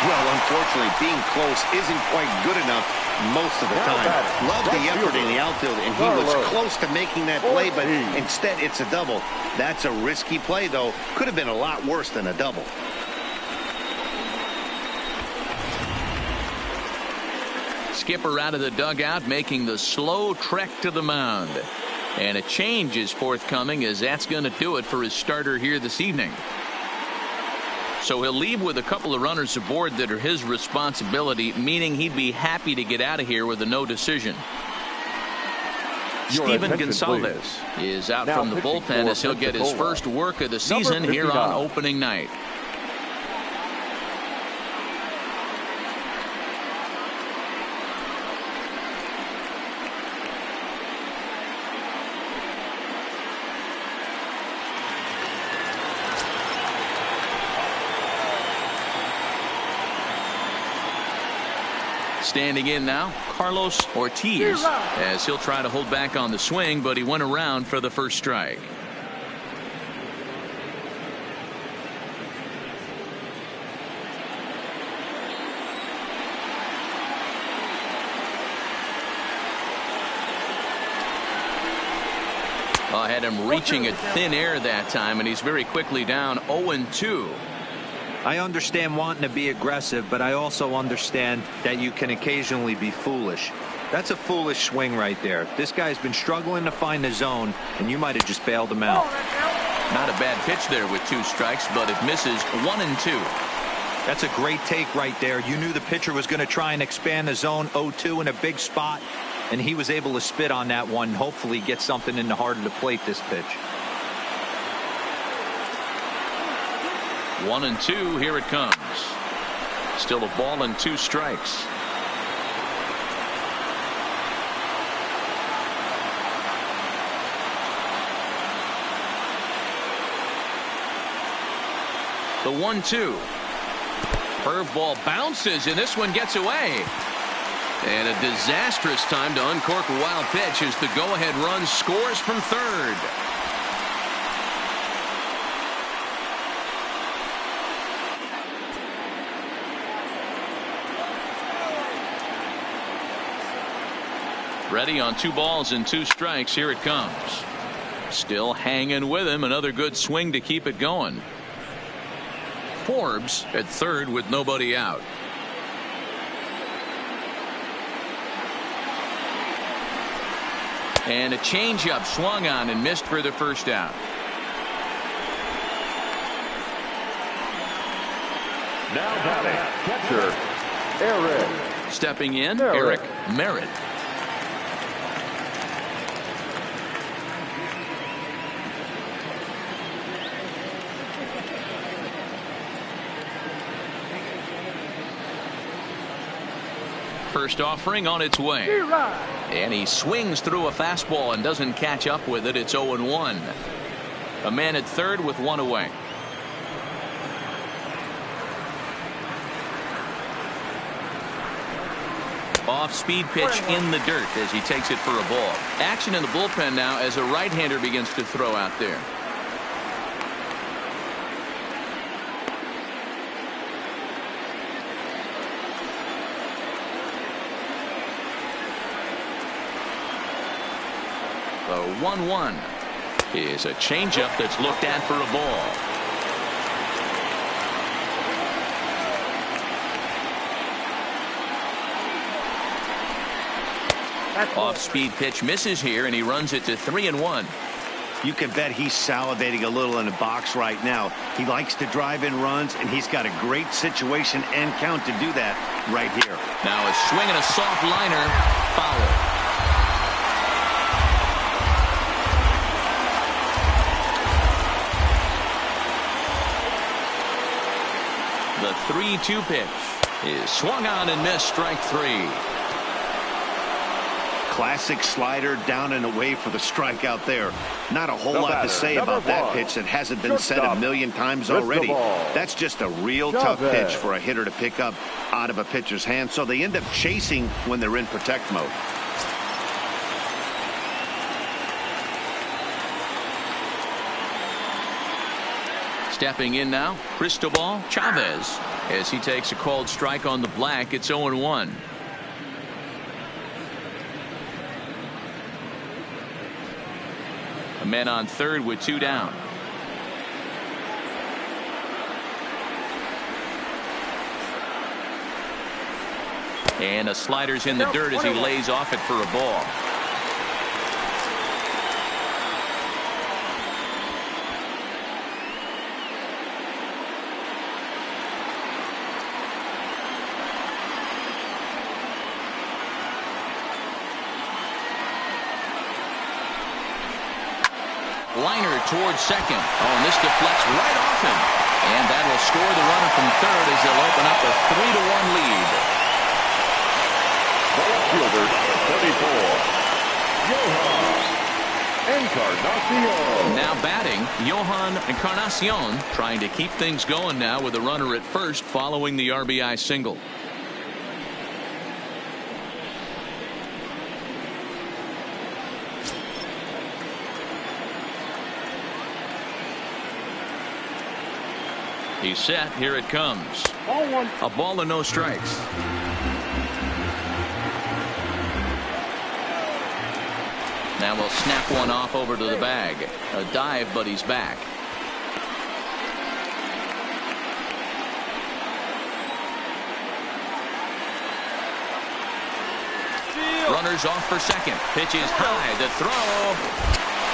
Well, unfortunately, being close isn't quite good enough most of the time. Loved the effort in the outfield, and he was close to making that play, but instead it's a double. That's a risky play, though. Could have been a lot worse than a double. Skipper out of the dugout, making the slow trek to the mound. And a change is forthcoming, as that's going to do it for his starter here this evening. So he'll leave with a couple of runners aboard that are his responsibility, meaning he'd be happy to get out of here with a no decision. Steven Gonsalves is out from the bullpen as he'll get his first work of the season here on opening night. Standing in now, Carlos Ortiz, as he'll try to hold back on the swing, but he went around for the first strike. I had him reaching at thin air that time, and he's very quickly down 0-2. I understand wanting to be aggressive, but I also understand that you can occasionally be foolish. That's a foolish swing right there. This guy's been struggling to find the zone, and you might have just bailed him out. Not a bad pitch there with 2 strikes, but it misses 1-2. That's a great take right there. You knew the pitcher was going to try and expand the zone. 0-2 in a big spot, and he was able to spit on that one. Hopefully get something in the heart of the plate this pitch. 1-2, here it comes. Still a ball and 2 strikes. The 1-2. Curveball bounces, and this one gets away. And a disastrous time to uncork a wild pitch as the go-ahead run scores from third. Ready on 2 balls and 2 strikes. Here it comes. Still hanging with him. Another good swing to keep it going. Forbes at third with nobody out. And a changeup swung on and missed for the first out. Now batting, catcher, Eric. Stepping in, Eric Merritt. First offering on its way. And he swings through a fastball and doesn't catch up with it. It's 0-1. A man at third with 1 away. Off-speed pitch in the dirt as he takes it for a ball. Action in the bullpen now as a right-hander begins to throw out there. The 1-1 is a changeup that's looked at for a ball. Off-speed pitch misses here, and he runs it to 3-1. You can bet he's salivating a little in the box right now. He likes to drive in runs, and he's got a great situation and count to do that right here. Now a swing and a soft liner, foul. The 3-2 pitch is swung on and missed, strike 3. Classic slider down and away for the strikeout there. Not a whole lot to say about that pitch that hasn't been said a million times already. That's just a real tough pitch for a hitter to pick up out of a pitcher's hand, so they end up chasing when they're in protect mode. Stepping in now, Cristobal Chavez as he takes a called strike on the black. It's 0-1. A man on third with 2 down. And a slider's in the dirt as he lays off it for a ball. Liner towards second. Oh, and this deflects right off him. And that will score the runner from third as they'll open up a 3-1 lead. The left fielder, 34, Johan Encarnacion. Now batting, Johan Encarnacion, trying to keep things going now with a runner at first following the RBI single. He's set. Here it comes. Ball 1. A ball and no strikes. Now we'll snap one off over to the bag. A dive, but he's back. Runners off for second. Pitch is high. The throw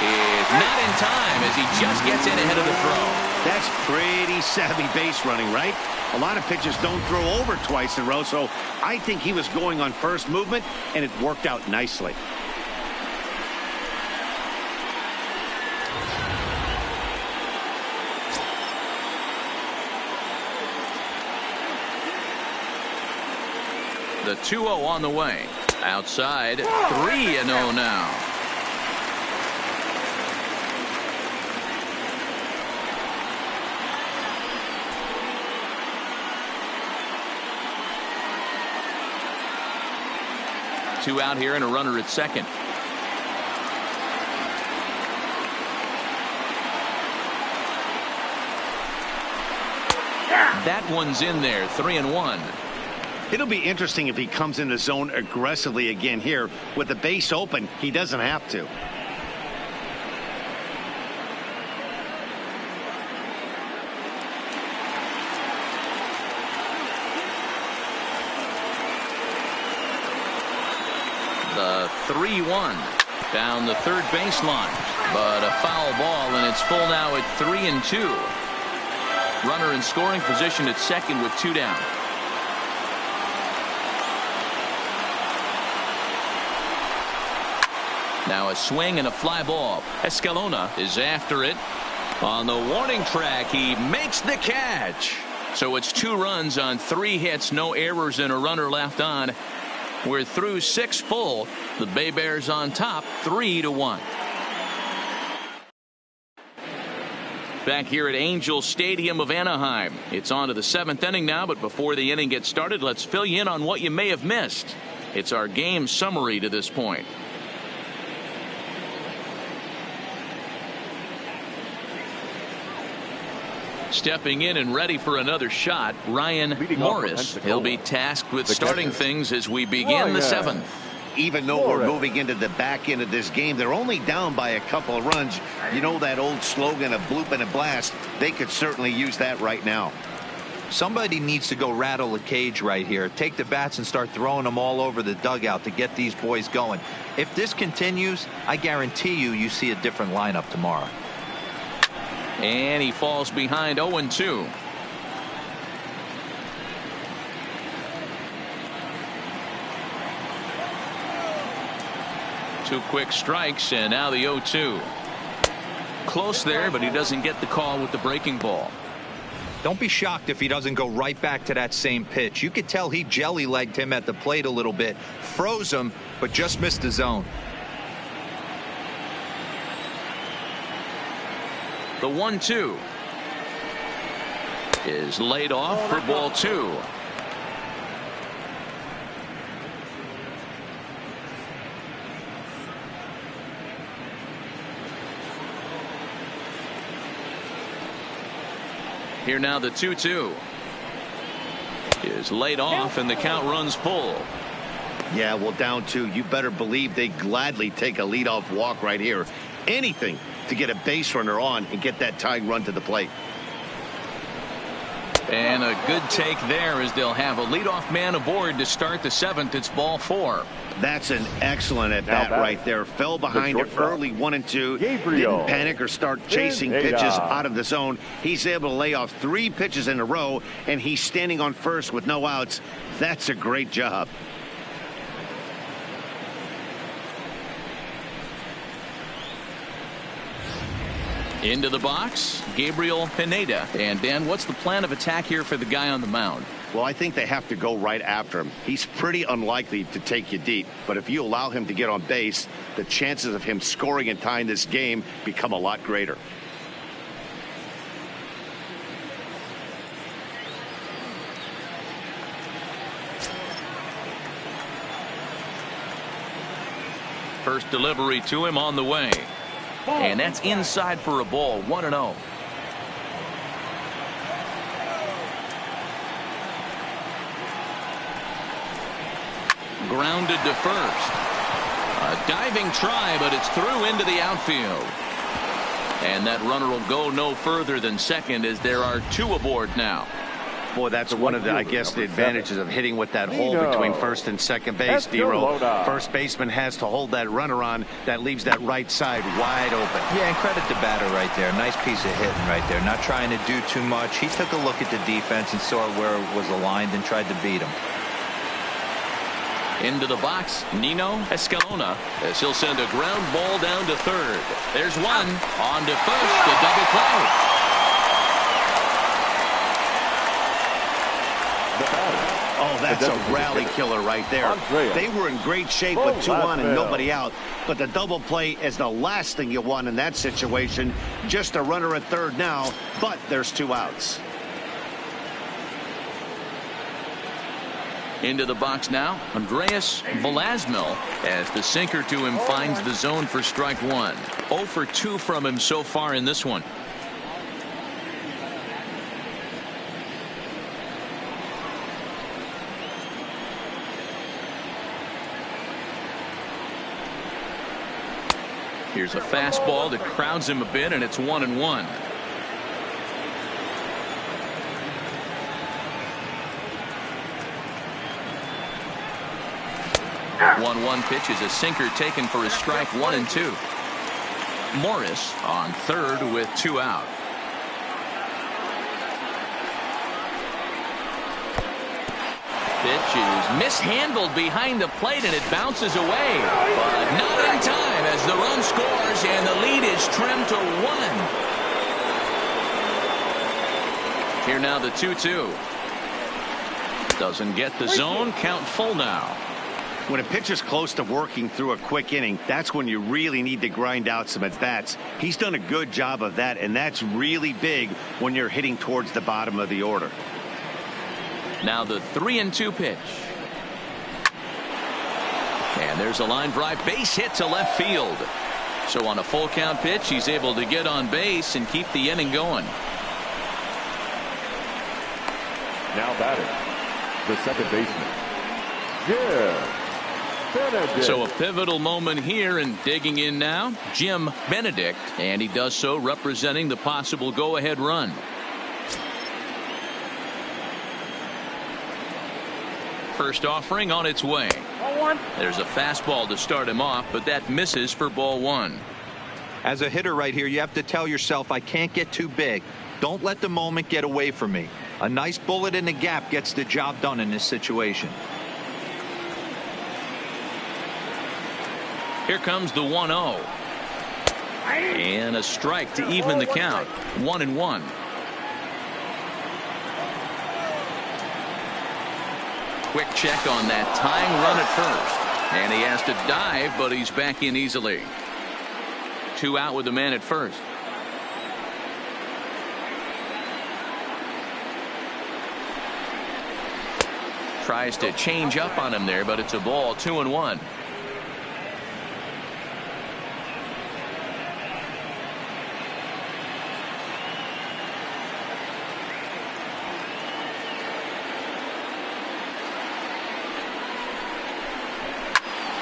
is not in time as he just gets in ahead of the throw. That's pretty savvy base running, right? A lot of pitchers don't throw over twice in a row, so I think he was going on first movement, and it worked out nicely. The 2-0 on the way. Outside, 3-0 now. Two out here and a runner at second. That one's in there. 3-1. It'll be interesting if he comes in the zone aggressively again here. With the base open, he doesn't have to. The 3-1 down the third baseline, but a foul ball, and it's full now at 3-2. Runner in scoring position at second with 2 down. Now a swing and a fly ball. Escalona is after it. On the warning track, he makes the catch. So it's 2 runs on 3 hits, no errors, and a runner left on. We're through 6 full. The Baybears on top, 3-1. Back here at Angel Stadium of Anaheim. It's on to the 7th inning now, but before the inning gets started, let's fill you in on what you may have missed. It's our game summary to this point. Stepping in and ready for another shot, Ryan Morris. He'll be tasked with starting things as we begin the 7th. Even though we're moving into the back end of this game, they're only down by a couple of runs. You know that old slogan of bloop and a blast? They could certainly use that right now. Somebody needs to go rattle the cage right here. Take the bats and start throwing them all over the dugout to get these boys going. If this continues, I guarantee you see a different lineup tomorrow. And he falls behind 0-2. Two quick strikes, and now the 0-2. Close there, but he doesn't get the call with the breaking ball. Don't be shocked if he doesn't go right back to that same pitch. You could tell he jelly-legged him at the plate a little bit, froze him, but just missed the zone. The 1-2 is laid off for ball 2. Here now the 2-2 is laid off, and the count runs full. Yeah, well, down 2. You better believe they gladly take a leadoff walk right here. Anything to get a base runner on and get that tying run to the plate. And a good take there, as they'll have a leadoff man aboard to start the 7th. It's ball 4. That's an excellent at bat right there. Fell behind it early, 1-2. Didn't panic or start chasing pitches out of the zone. He's able to lay off 3 pitches in a row, and he's standing on first with no outs. That's a great job. Into the box, Gabriel Pineda. And Dan, what's the plan of attack here for the guy on the mound? Well, I think they have to go right after him. He's pretty unlikely to take you deep, but if you allow him to get on base, the chances of him scoring and tying this game become a lot greater. First delivery to him on the way. And that's inside for a ball, 1-0. Grounded to first. A diving try, but it's through into the outfield. And that runner will go no further than second, as there are 2 aboard now. Boy, that's one of the, I guess, the advantages of hitting with that hole between first and second base, D-Roll. First baseman has to hold that runner on. That leaves that right side wide open. Yeah, and credit to batter right there. Nice piece of hitting right there. Not trying to do too much. He took a look at the defense and saw where it was aligned and tried to beat him. Into the box, Nino Escalona, as he'll send a ground ball down to third. There's one. On to first, a double play. Oh, that's a rally killer right there. They were in great shape with 2 on and nobody out, but the double play is the last thing you want in that situation. Just a runner at third now, but there's 2 outs. Into the box now, Andreas Velasmil, as the sinker to him finds the zone for strike 1. 0 for 2 from him so far in this one. Here's a fastball that crowds him a bit, and it's 1-1. 1-1 pitch is a sinker taken for a strike, 1-2. Morris on third with 2 out. Pitch is mishandled behind the plate, and it bounces away, but not in time as the run scores and the lead is trimmed to 1. Here now the 2-2. Doesn't get the zone. Count full now. When a pitcher's close to working through a quick inning, that's when you really need to grind out some at-bats. He's done a good job of that, and that's really big when you're hitting towards the bottom of the order. Now the 3-2 pitch. And there's a line drive base hit to left field. So on a full count pitch, he's able to get on base and keep the inning going. Now batting, the second baseman, Jim Benedict. So a pivotal moment here, and digging in now, Jim Benedict, and he does so representing the possible go-ahead run. First offering on its way. There's a fastball to start him off, but that misses for ball 1. As a hitter right here, you have to tell yourself, I can't get too big. Don't let the moment get away from me. A nice bullet in the gap gets the job done in this situation. Here comes the 1-0. And a strike to even the count. 1-1. Quick check on that tying run at first. And he has to dive, but he's back in easily. 2 out with the man at first. Tries to change up on him there, but it's a ball. 2-1.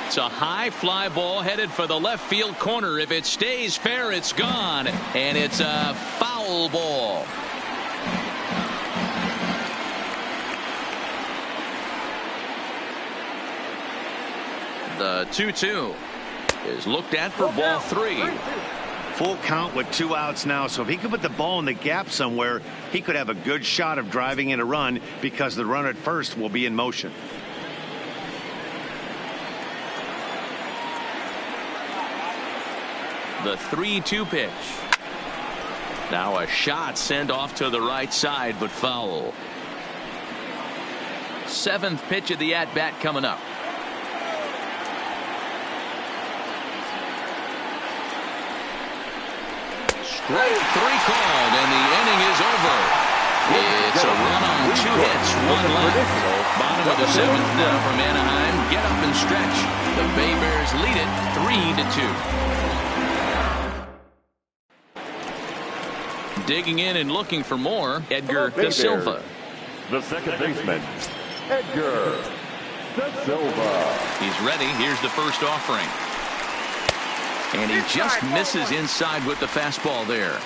It's a high fly ball headed for the left field corner. If it stays fair, it's gone, and it's a foul ball. The 2-2 is looked at for ball 3. Full count with 2 outs now, so if he could put the ball in the gap somewhere, he could have a good shot of driving in a run because the runner at first will be in motion. The 3-2 pitch. Now a shot sent off to the right side, but foul. 7th pitch of the at-bat coming up. Strike 3 called, and the inning is over. It's a run on 2 hits, 1 left. Bottom of the 7th now from Anaheim. Get up and stretch. The Baybears lead it 3-2. Digging in and looking for more, Edgar Da Silva. The second baseman, Edgar Da Silva. He's ready. Here's the first offering. And he just misses inside with the fastball there.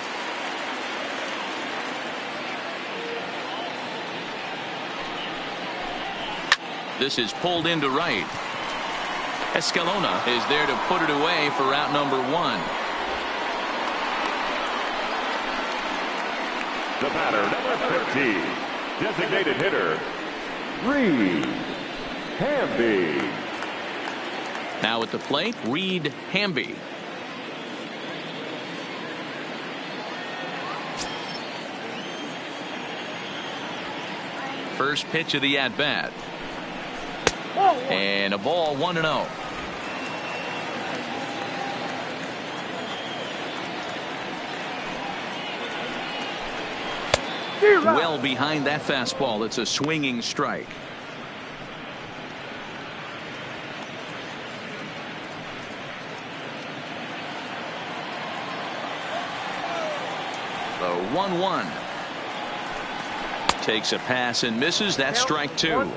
This is pulled into right. Escalona is there to put it away for out number 1. The batter, number 50, designated hitter, Reed Hamby. Now at the plate, Reed Hamby. First pitch of the at-bat. And a ball, 1-0. Well behind that fastball. It's a swinging strike. The 1-1. Takes a pass and misses. That's strike 2.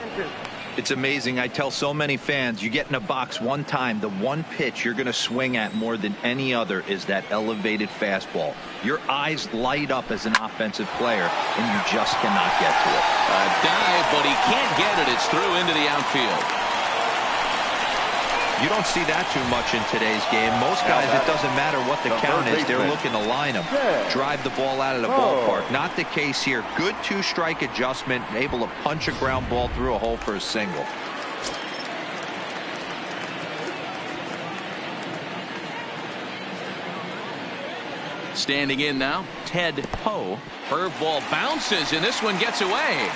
It's amazing. I tell so many fans, you get in a box one time, the one pitch you're going to swing at more than any other is that elevated fastball. Your eyes light up as an offensive player, and you just cannot get to it. A dive, but he can't get it. It's through into the outfield. You don't see that too much in today's game. Most guys, it doesn't matter what the count is. They're looking to line them, drive the ball out of the ballpark. Not the case here. Good two-strike adjustment, able to punch a ground ball through a hole for a single. Standing in now, Ted Poe. Curveball bounces, and this one gets away.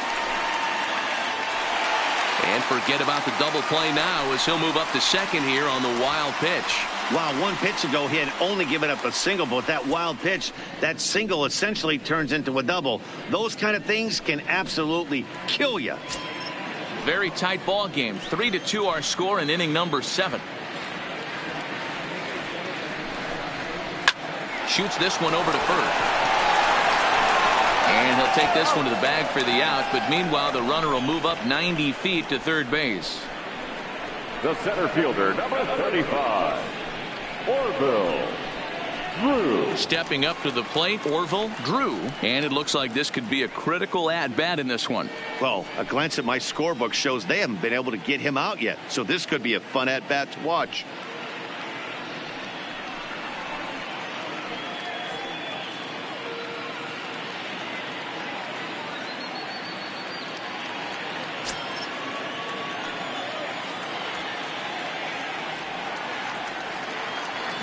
And forget about the double play now as he'll move up to second here on the wild pitch. Wow, one pitch ago he had only given up a single, but with that wild pitch, that single essentially turns into a double. Those kind of things can absolutely kill you. Very tight ball game. 3-2 our score in inning number 7. Shoots this one over to first. And he'll take this one to the bag for the out, but meanwhile the runner will move up 90 feet to third base. The center fielder, number 35, Orville Drew. Stepping up to the plate, Orville Drew. And it looks like this could be a critical at-bat in this one. Well, a glance at my scorebook shows they haven't been able to get him out yet, so this could be a fun at-bat to watch.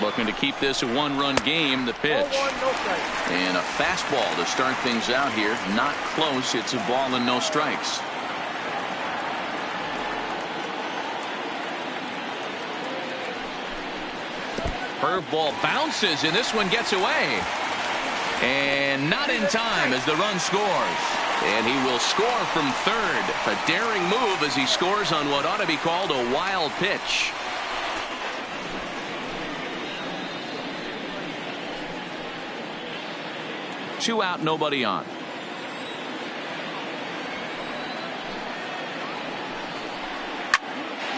Looking to keep this a one-run game. The pitch. And a fastball to start things out here. Not close. It's a ball and no strikes. Curveball bounces, and this one gets away. And not in time as the run scores. And he will score from third. A daring move as he scores on what ought to be called a wild pitch. Two out, nobody on.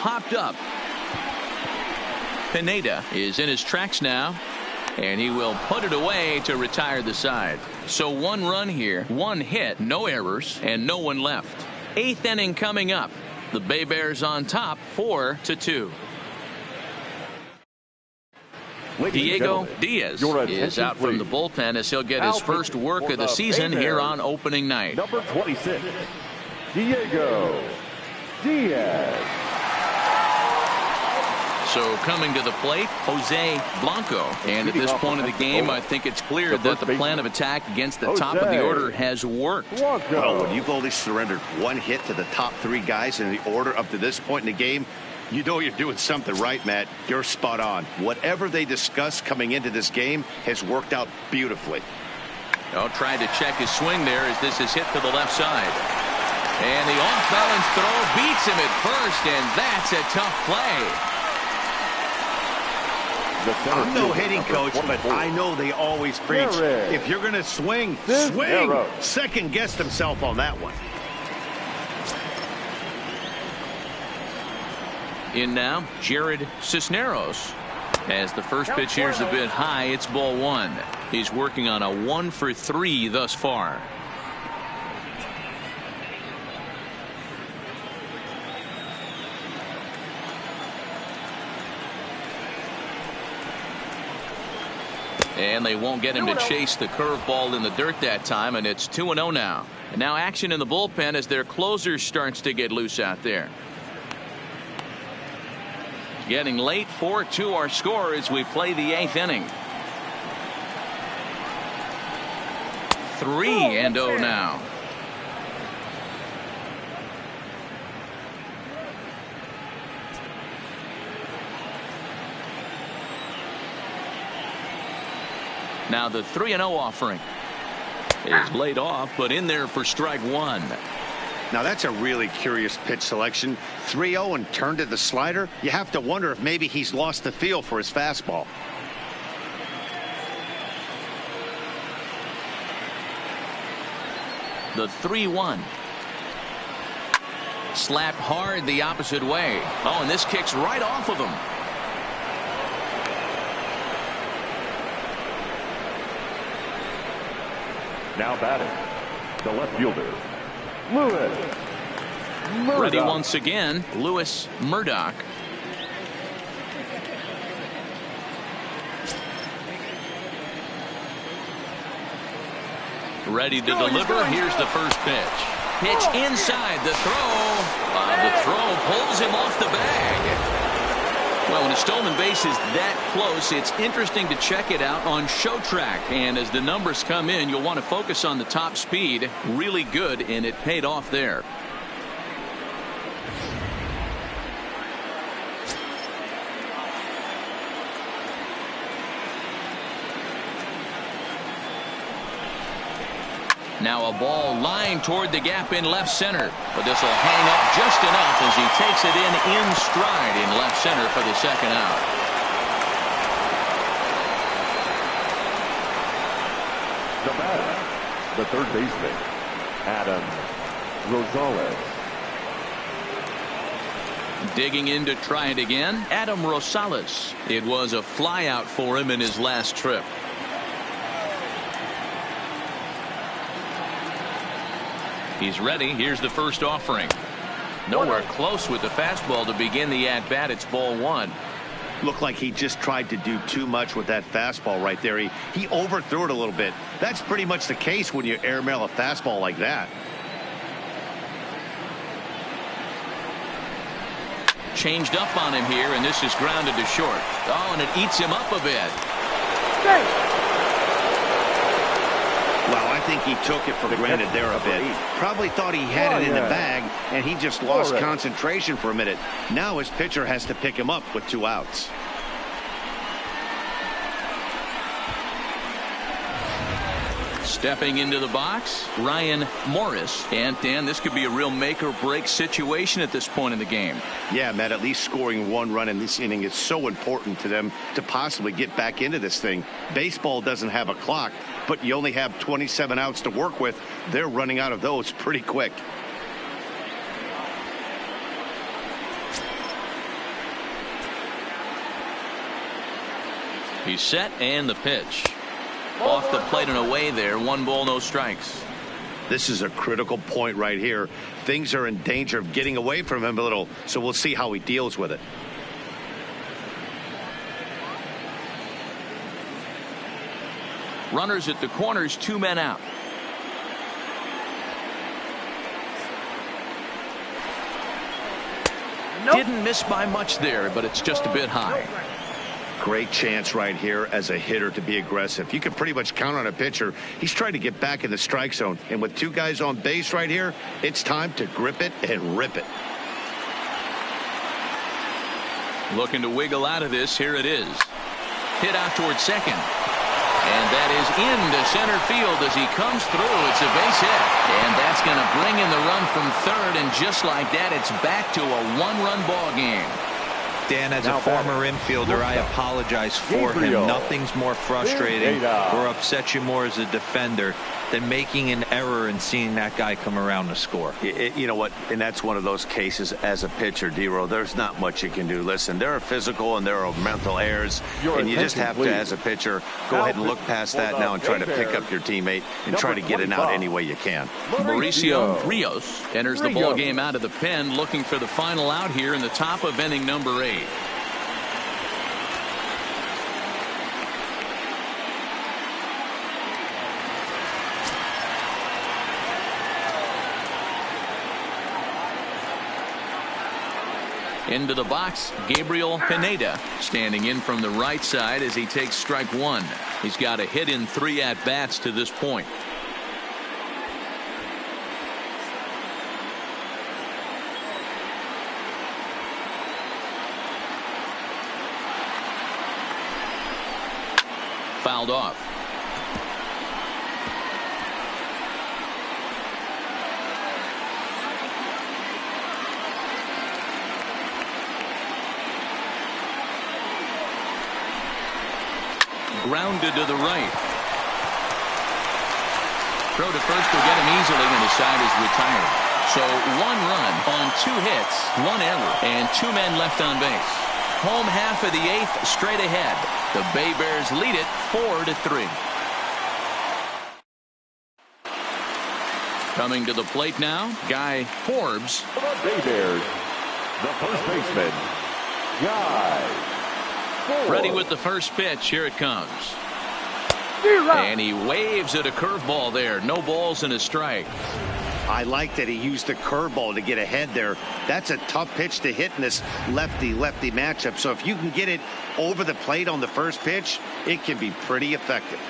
Popped up. Pineda is in his tracks now, and he will put it away to retire the side. So one run here, one hit, no errors, and no one left. 8th inning coming up. The Baybears on top, 4-2. Diego Diaz is out from the bullpen as he'll get his first work of the season here on opening night. Number 26, Diego Diaz. So coming to the plate, Jose Blanco. And at this point of the game, I think it's clear that the plan of attack against the top of the order has worked. Well, when you've only surrendered one hit to the top 3 guys in the order up to this point in the game, you know you're doing something right, Matt. You're spot on. Whatever they discussed coming into this game has worked out beautifully. Oh, tried to check his swing there as this is hit to the left side. And the off-balance throw beats him at first, and that's a tough play. I'm no hitting coach, but I know they always preach, if you're going to swing, swing. Second guessed himself on that one. In now, Jared Cisneros. As the first pitch here is a bit high, it's ball 1. He's working on a 1-for-3 thus far. And they won't get him to chase the curveball in the dirt that time, and it's 2-0 now. And now action in the bullpen as their closer starts to get loose out there. Getting late, 4-2 our score as we play the 8th inning. 3-0 now. Now the 3-0 offering is laid off, but in there for strike 1. Now that's a really curious pitch selection. 3-0 and turned to the slider. You have to wonder if maybe he's lost the feel for his fastball. The 3-1. Slapped hard the opposite way. Oh, and this kicks right off of him. Now batting, the left fielder, Lewis Murdoch. Ready once again, Lewis Murdoch. Ready to deliver. Here's the first pitch. Pitch inside. The throw. The throw pulls him off the bag. Well, when a stolen base is that close, it's interesting to check it out on Show Track. And as the numbers come in, you'll want to focus on the top speed. Really good, and it paid off there. Now a ball lined toward the gap in left center, but this will hang up just enough as he takes it in stride in left center for the second out. The batter, the third baseman, Adam Rosales. Digging in to try it again, Adam Rosales. It was a flyout for him in his last trip. He's ready. Here's the first offering. Nowhere close with the fastball to begin the at-bat. It's ball one. Looked like he just tried to do too much with that fastball right there. He overthrew it a little bit. That's pretty much the case when you airmail a fastball like that. Changed up on him here, and this is grounded to short. Oh, and it eats him up a bit. Well, I think he took it for granted there a bit. Probably thought he had it in the bag, and he just lost concentration for a minute. Now his pitcher has to pick him up with 2 outs. Stepping into the box, Ryan Morris. And Dan, this could be a real make or break situation at this point in the game. Yeah, Matt, at least scoring 1 run in this inning is so important to them to possibly get back into this thing. Baseball doesn't have a clock, but you only have 27 outs to work with. They're running out of those pretty quick. He's set, and the pitch. Off the plate and away there. 1 ball, no strikes. This is a critical point right here. Things are in danger of getting away from him a little, so we'll see how he deals with it. Runners at the corners, 2 men out. Didn't miss by much there, but it's just a bit high. Great chance right here as a hitter to be aggressive. You can pretty much count on a pitcher. He's trying to get back in the strike zone. And with 2 guys on base right here, it's time to grip it and rip it. Looking to wiggle out of this. Here it is. Hit out towards second. And that is into center field as he comes through. It's a base hit. And that's going to bring in the run from third. And just like that, it's back to a 1-run ball game. Dan, as a former infielder, I apologize for him. Nothing's more frustrating or upsets you more as a defender than making an error and seeing that guy come around to score. You know what? And that's one of those cases as a pitcher, D-Row. There's not much you can do. Listen, there are physical and there are mental errors, and you just have to, as a pitcher, go ahead and look past that now and try to pick up your teammate and try to get it out any way you can. Mauricio Rios enters the ball game out of the pen, looking for the final out here in the top of inning number 8. Into the box, Gabriel Pineda standing in from the right side as he takes strike 1. He's got a hit in 3 at-bats to this point. Fouled off. Grounded to the right. Throw to first will get him easily, and the side is retired. So 1 run on 2 hits, 1 error, and 2 men left on base. Home half of the 8th straight ahead. The Baybears lead it 4-3. Coming to the plate now, Guy Forbes. For the Baybears, the first baseman, Guy Forbes. Ready with the first pitch. Here it comes. And he waves at a curveball there. No balls and a strike. I like that he used the curveball to get ahead there. That's a tough pitch to hit in this lefty-lefty matchup. So if you can get it over the plate on the first pitch, it can be pretty effective.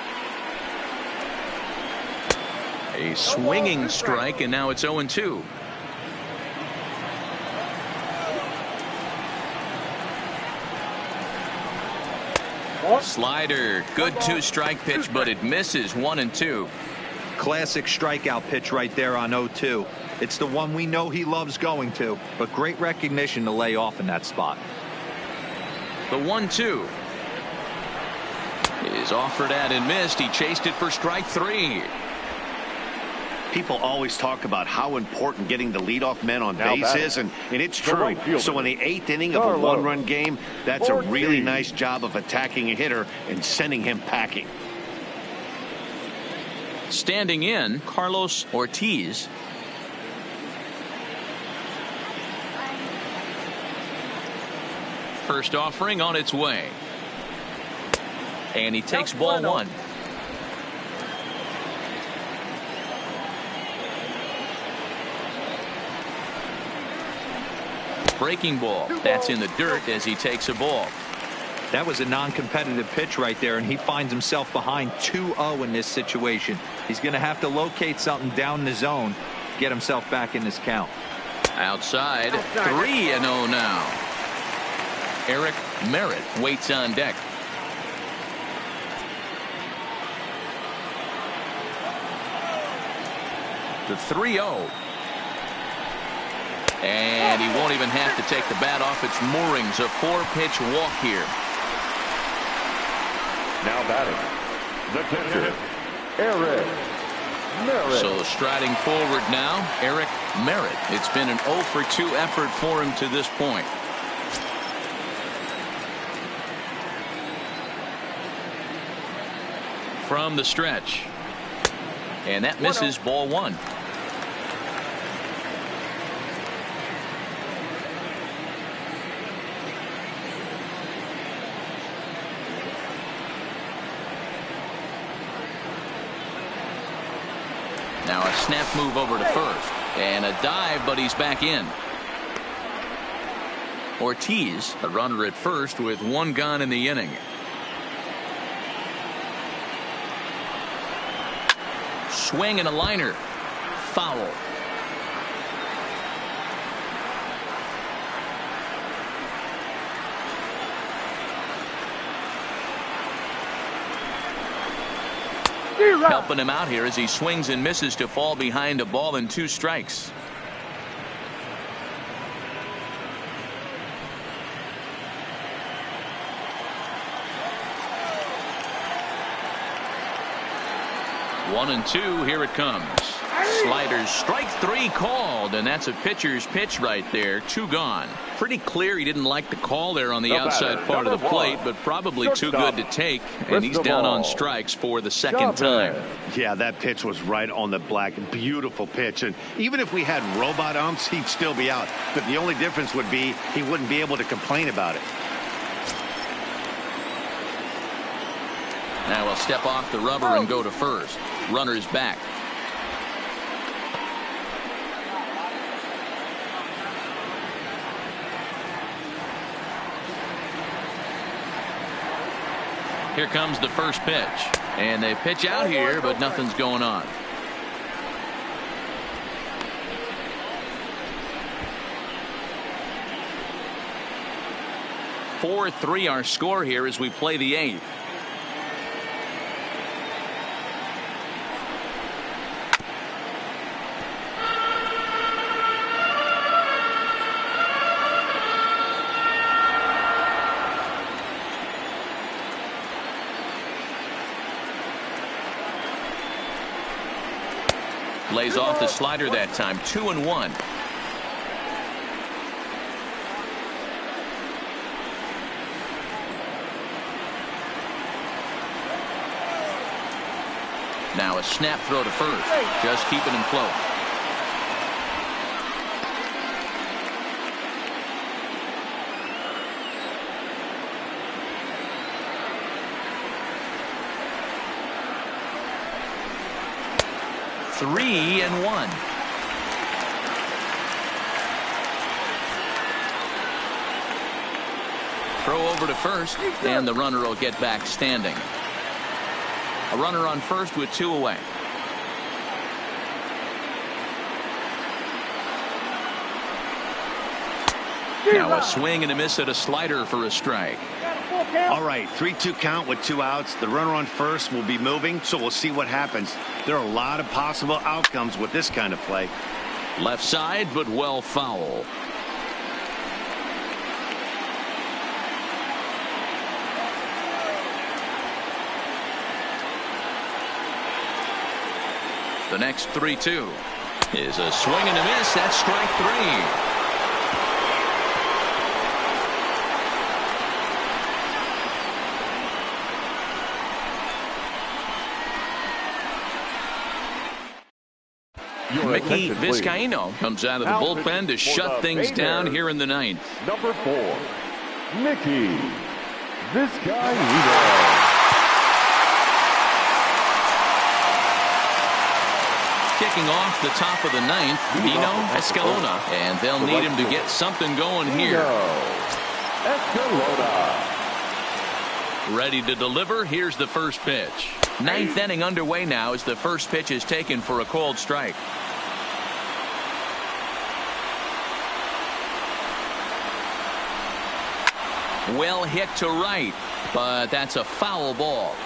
A swinging strike, and now it's 0-2. Slider, good 2-strike pitch, but it misses. 1-2. Classic strikeout pitch right there on 0-2. It's the one we know he loves going to, but great recognition to lay off in that spot. The 1-2 is offered at and missed. He chased it for strike 3. People always talk about how important getting the leadoff men on base is, and it's true. So in the 8th inning of a 1-run game, that's a really nice job of attacking a hitter and sending him packing. Standing in, Carlos Ortiz. First offering on its way. And he takes ball 1. Breaking ball. That's in the dirt as he takes a ball. That was a non-competitive pitch right there, and he finds himself behind 2-0 in this situation. He's going to have to locate something down the zone, get himself back in this count. Outside, 3-0 now. Eric Merritt waits on deck. The 3-0. And he won't even have to take the bat off its moorings. A 4-pitch walk here. Now batting, the pitcher, Eric Merritt. So striding forward now, Eric Merritt. It's been an 0-for-2 effort for him to this point. From the stretch. And that misses. Ball 1. Now a snap move over to first. And a dive, but he's back in. Ortiz, a runner at first with 1 gone in the inning. Swing and a liner. Foul. Helping him out here as he swings and misses to fall behind a ball and 2 strikes. One and 2. Here it comes. Sliders, strike 3 called, and that's a pitcher's pitch right there. 2 gone. Pretty clear he didn't like the call there on the outside part of the plate, but probably too good to take, and he's down on strikes for the 2nd time. Yeah, that pitch was right on the black. Beautiful pitch, and even if we had robot umps, he'd still be out. But the only difference would be he wouldn't be able to complain about it. Now he'll step off the rubber and go to first. Runner's back. Here comes the first pitch. And they pitch out here, but nothing's going on. (4-3) our score here as we play the 8th. Lays off the slider that time. 2-1. Now a snap throw to first. Just keeping him close. Three and one. Throw over to first, and the runner will get back standing. A runner on first with 2 away. Now a swing and a miss at a slider for a strike. All right, 3-2 count with 2 outs. The runner on first will be moving, so we'll see what happens. There are a lot of possible outcomes with this kind of play. Left side, but well foul. The next 3-2 is a swing and a miss. That's strike 3. Mickey Vizcaino comes out of the bullpen to shut things down here in the 9th. Number 4, Mickey Vizcaino. Kicking off the top of the 9th, Dino Escalona, and they'll need him to get something going here. Ready to deliver. Here's the first pitch. 9th inning underway now as the first pitch is taken for a called strike. Well hit to right, but that's a foul ball.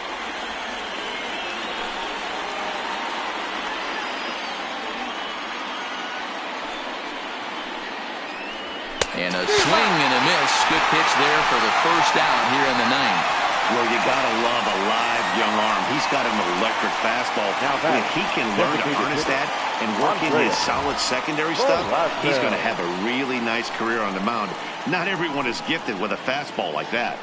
And a swing and a miss. Good pitch there for the first out here in the 9th. Well, you got to love a live young arm. He's got an electric fastball. If he can learn to harness that and work in his solid secondary stuff, he's going to have a really nice career on the mound. Not everyone is gifted with a fastball like that.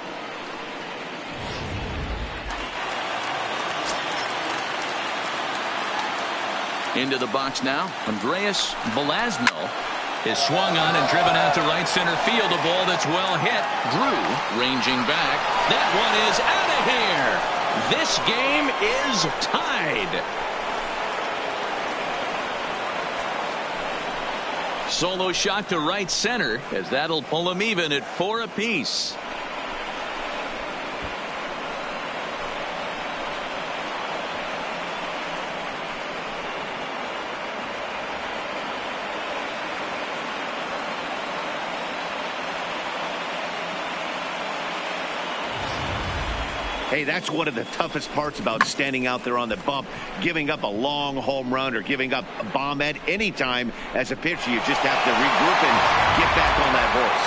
Into the box now, Andreas Velazno is swung on and driven out to right center field. A ball that's well hit. Drew ranging back. That one is out of here. This game is tied. Solo shot to right center as that'll pull them even at 4 apiece. Hey, that's one of the toughest parts about standing out there on the bump. Giving up a long home run or giving up a bomb at any time as a pitcher. You just have to regroup and get back on that horse.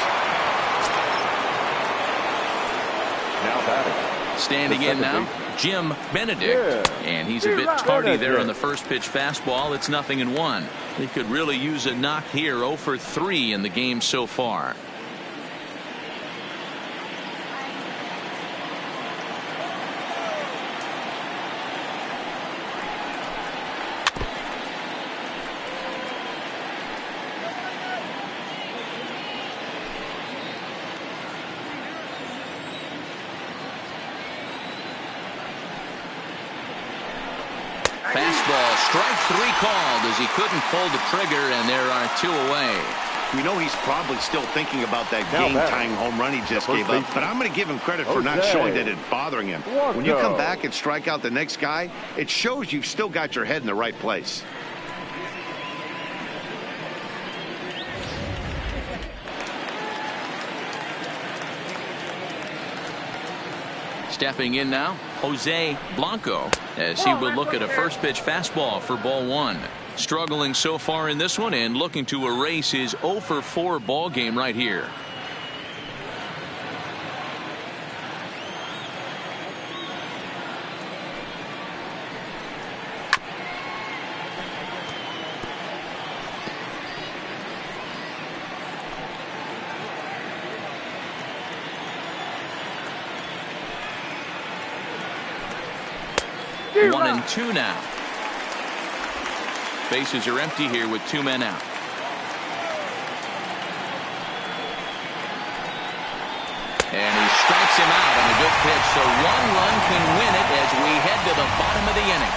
Now batting. Standing in now, Jim Benedict. And he's a bit tardy there on the first pitch fastball. It's 0-1. He could really use a knock here. 0 for 3 in the game so far. Fastball, strike 3 called as he couldn't pull the trigger, and there are 2 away. We know he's probably still thinking about that game-tying home run he just gave up, but I'm going to give him credit for not showing that it's bothering him. When you come back and strike out the next guy, it shows you've still got your head in the right place. Stepping in now, Jose Blanco, as he will look at a first pitch fastball for ball 1. Struggling so far in this one and looking to erase his 0 for 4 ball game right here. 1-2 now. Bases are empty here with 2 men out. And he strikes him out on a good pitch, so 1 run can win it as we head to the bottom of the inning.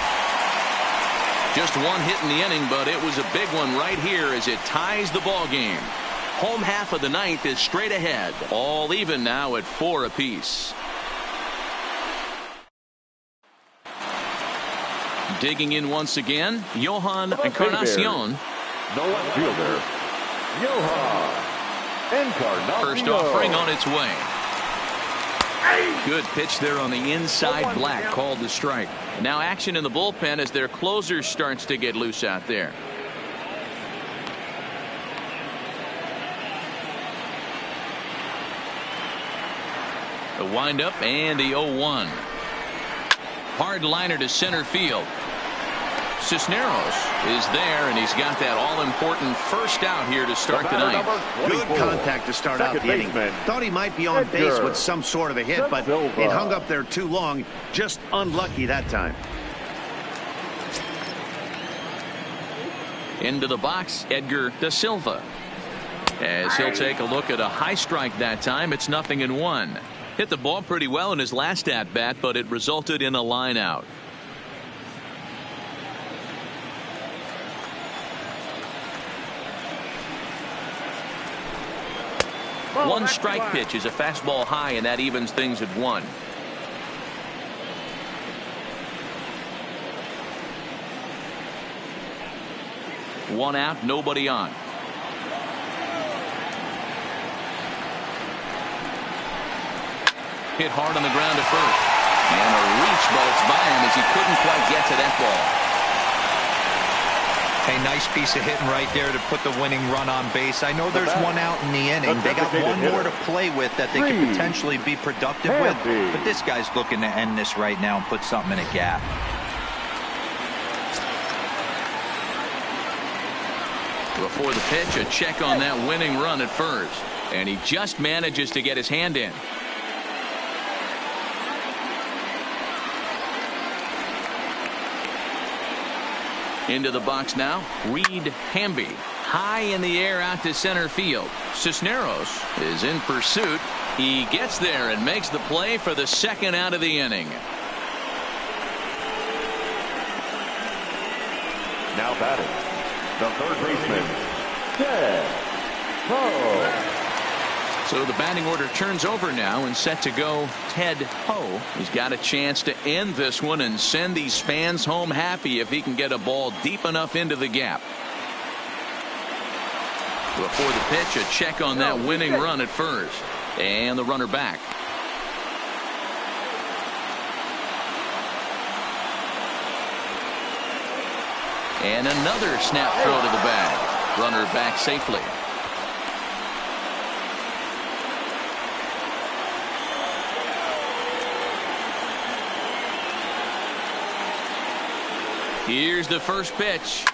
Just 1 hit in the inning, but it was a big one right here as it ties the ball game. Home half of the 9th is straight ahead. All even now at 4 apiece. Digging in once again, Johan Encarnacion. The left fielder, Johan Encarnacion. First offering on its way. Good pitch there on the inside. Black called the strike. Now action in the bullpen as their closer starts to get loose out there. The windup and the 0-1. Hard liner to center field. Cisneros is there, and he's got that all-important first out here to start the 9th. Good contact to start out the inning. Thought he might be on base with some sort of a hit, but it hung up there too long. Just unlucky that time. Into the box, Edgar Da Silva. As he'll take a look at a high strike that time, it's 0-1. Hit the ball pretty well in his last at-bat, but it resulted in a line out. One strike pitch is a fastball high, and that evens things at 1. One out, nobody on. Hit hard on the ground at first. And a reach, but it's by him as he couldn't quite get to that ball. A nice piece of hitting right there to put the winning run on base. I know there's 1 out in the inning. They got 1 more to play with that they could potentially be productive with. But this guy's looking to end this right now and put something in a gap. Before the pitch, a check on that winning run at first. And he just manages to get his hand in. Into the box now, Reed Hamby. High in the air out to center field. Cisneros is in pursuit. He gets there and makes the play for the 2nd out of the inning. Now batting, the 3rd baseman, Ted Ho. So the batting order turns over now and set to go Ted Ho. He's got a chance to end this one and send these fans home happy if he can get a ball deep enough into the gap. Before the pitch, a check on that winning run at first. And the runner back. And another snap throw to the bag. Runner back safely. Here's the first pitch.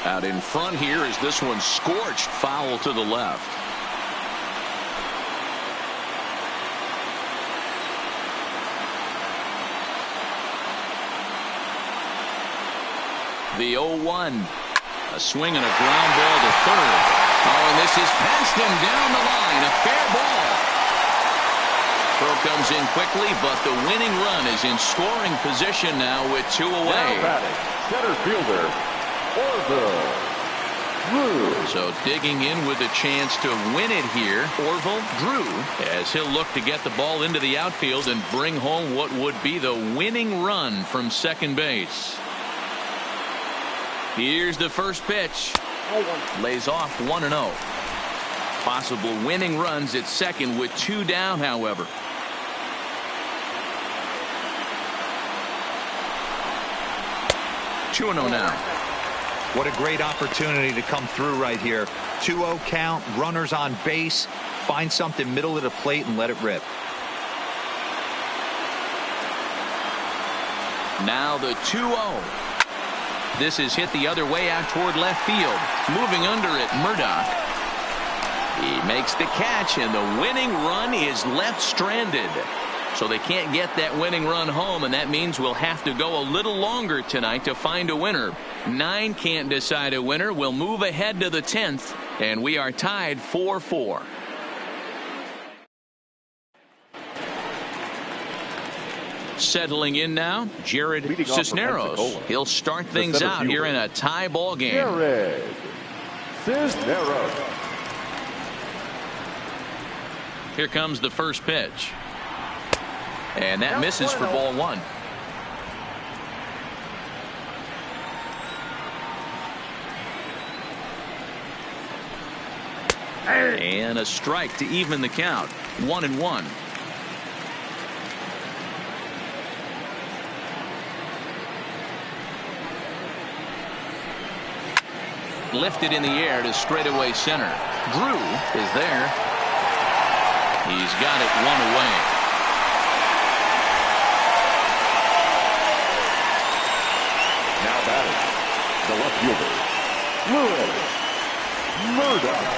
Out in front here is this one scorched foul to the left. The 0-1. A swing and a ground ball to third. Oh, and this is past him down the line. A fair ball. Throw comes in quickly, but the winning run is in scoring position now with 2 away. Now batting, center fielder, Orville Drew. So digging in with a chance to win it here, Orville Drew, as he'll look to get the ball into the outfield and bring home what would be the winning run from second base. Here's the first pitch. Lays off 1-0. Possible winning runs at second with 2 down, however. Two 2-0 now. What a great opportunity to come through right here. 2-0 count, runners on base. Find something middle of the plate and let it rip. Now the 2-0. This is hit the other way out toward left field. Moving under it, Murdoch. He makes the catch, and the winning run is left stranded. So they can't get that winning run home, and that means we'll have to go a little longer tonight to find a winner. 9 can't decide a winner. We'll move ahead to the 10th, and we are tied 4-4. Settling in now, Jared Cisneros. He'll start things out here in a tie ball game. Jared Cisneros. Here comes the first pitch. And that misses for ball 1. And a strike to even the count. 1-1. Lifted in the air to straightaway center. Drew is there. He's got it 1 away. Now batting, the left fielder, Lewis Murdoch.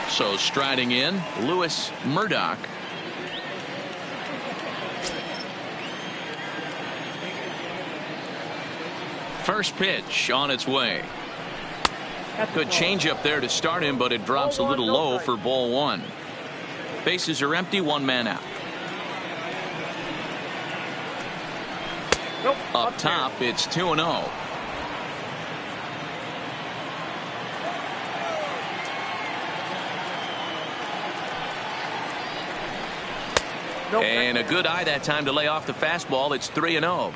So striding in, Lewis Murdoch. First pitch on its way. Good changeup there to start him, but it drops a little low for ball 1. Bases are empty, 1 man out. Up top, it's 2-0. And a good eye that time to lay off the fastball. It's 3-0.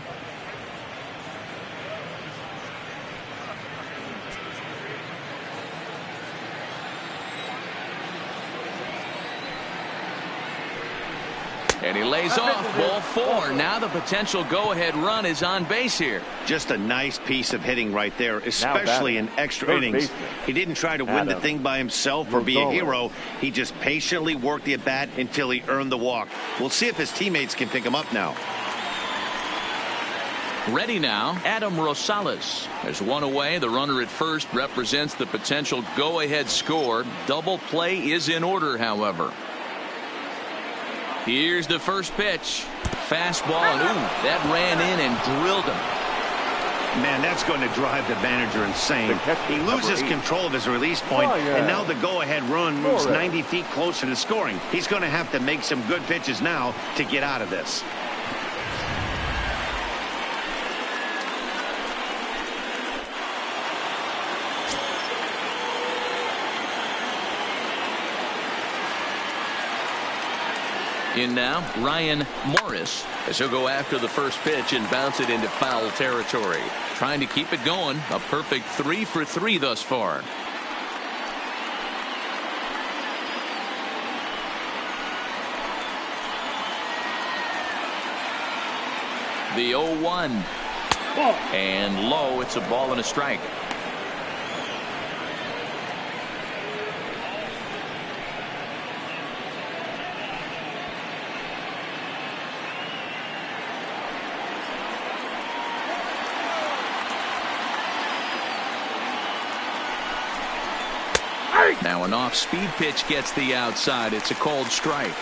And he lays off ball 4. Now the potential go-ahead run is on base here. Just a nice piece of hitting right there, especially in extra innings. He didn't try to win the thing by himself or be a hero. He just patiently worked the at-bat until he earned the walk. We'll see if his teammates can pick him up now. Ready now, Adam Rosales. There's 1 away. The runner at first represents the potential go-ahead score. Double play is in order, however. Here's the first pitch. Fastball, and that ran in and drilled him. Man, that's going to drive the manager insane. He loses control of his release point, and now the go-ahead run moves 90 feet closer to scoring. He's going to have to make some good pitches now to get out of this. In now, Ryan Morris, as he'll go after the first pitch and bounce it into foul territory. Trying to keep it going. A perfect 3 for 3 thus far. The 0-1. And low. It's a ball and a strike. Now an off-speed pitch gets the outside. It's a called strike.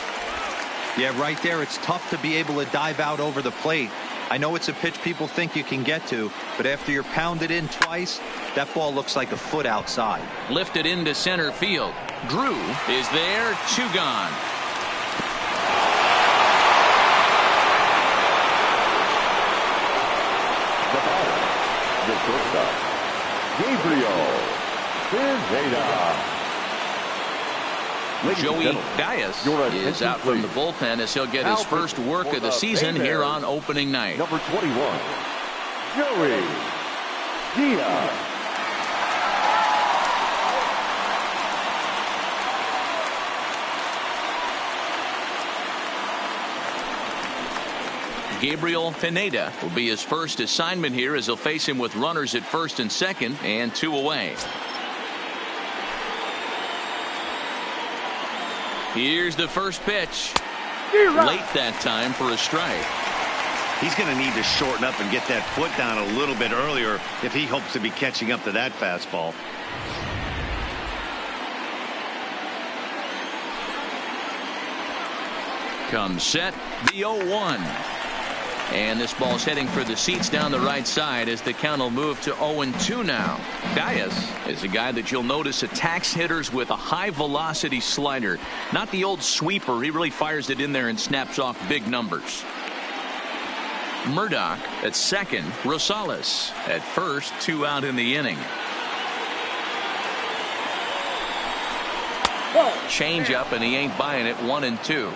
Yeah, right there. It's tough to be able to dive out over the plate. I know it's a pitch people think you can get to, but after you're pounded in twice, that ball looks like a foot outside. Lifted into center field. Drew is there. 2 gone. The batter, the shortstop, Gabriel Pineda. Joey Dias is out from the bullpen as he'll get his first work of the season here on opening night. Number 21, Joey Diaz. Gabriel Pineda will be his first assignment here as he'll face him with runners at first and second and 2 away. Here's the first pitch. Late that time for a strike. He's going to need to shorten up and get that foot down a little bit earlier if he hopes to be catching up to that fastball. Comes set, the 0-1. And this ball's heading for the seats down the right side as the count will move to 0-2 now. Dias is a guy that you'll notice attacks hitters with a high velocity slider. Not the old sweeper. He really fires it in there and snaps off big numbers. Murdoch at second. Rosales at first. 2 out in the inning. Change up, and he ain't buying it. 1-2.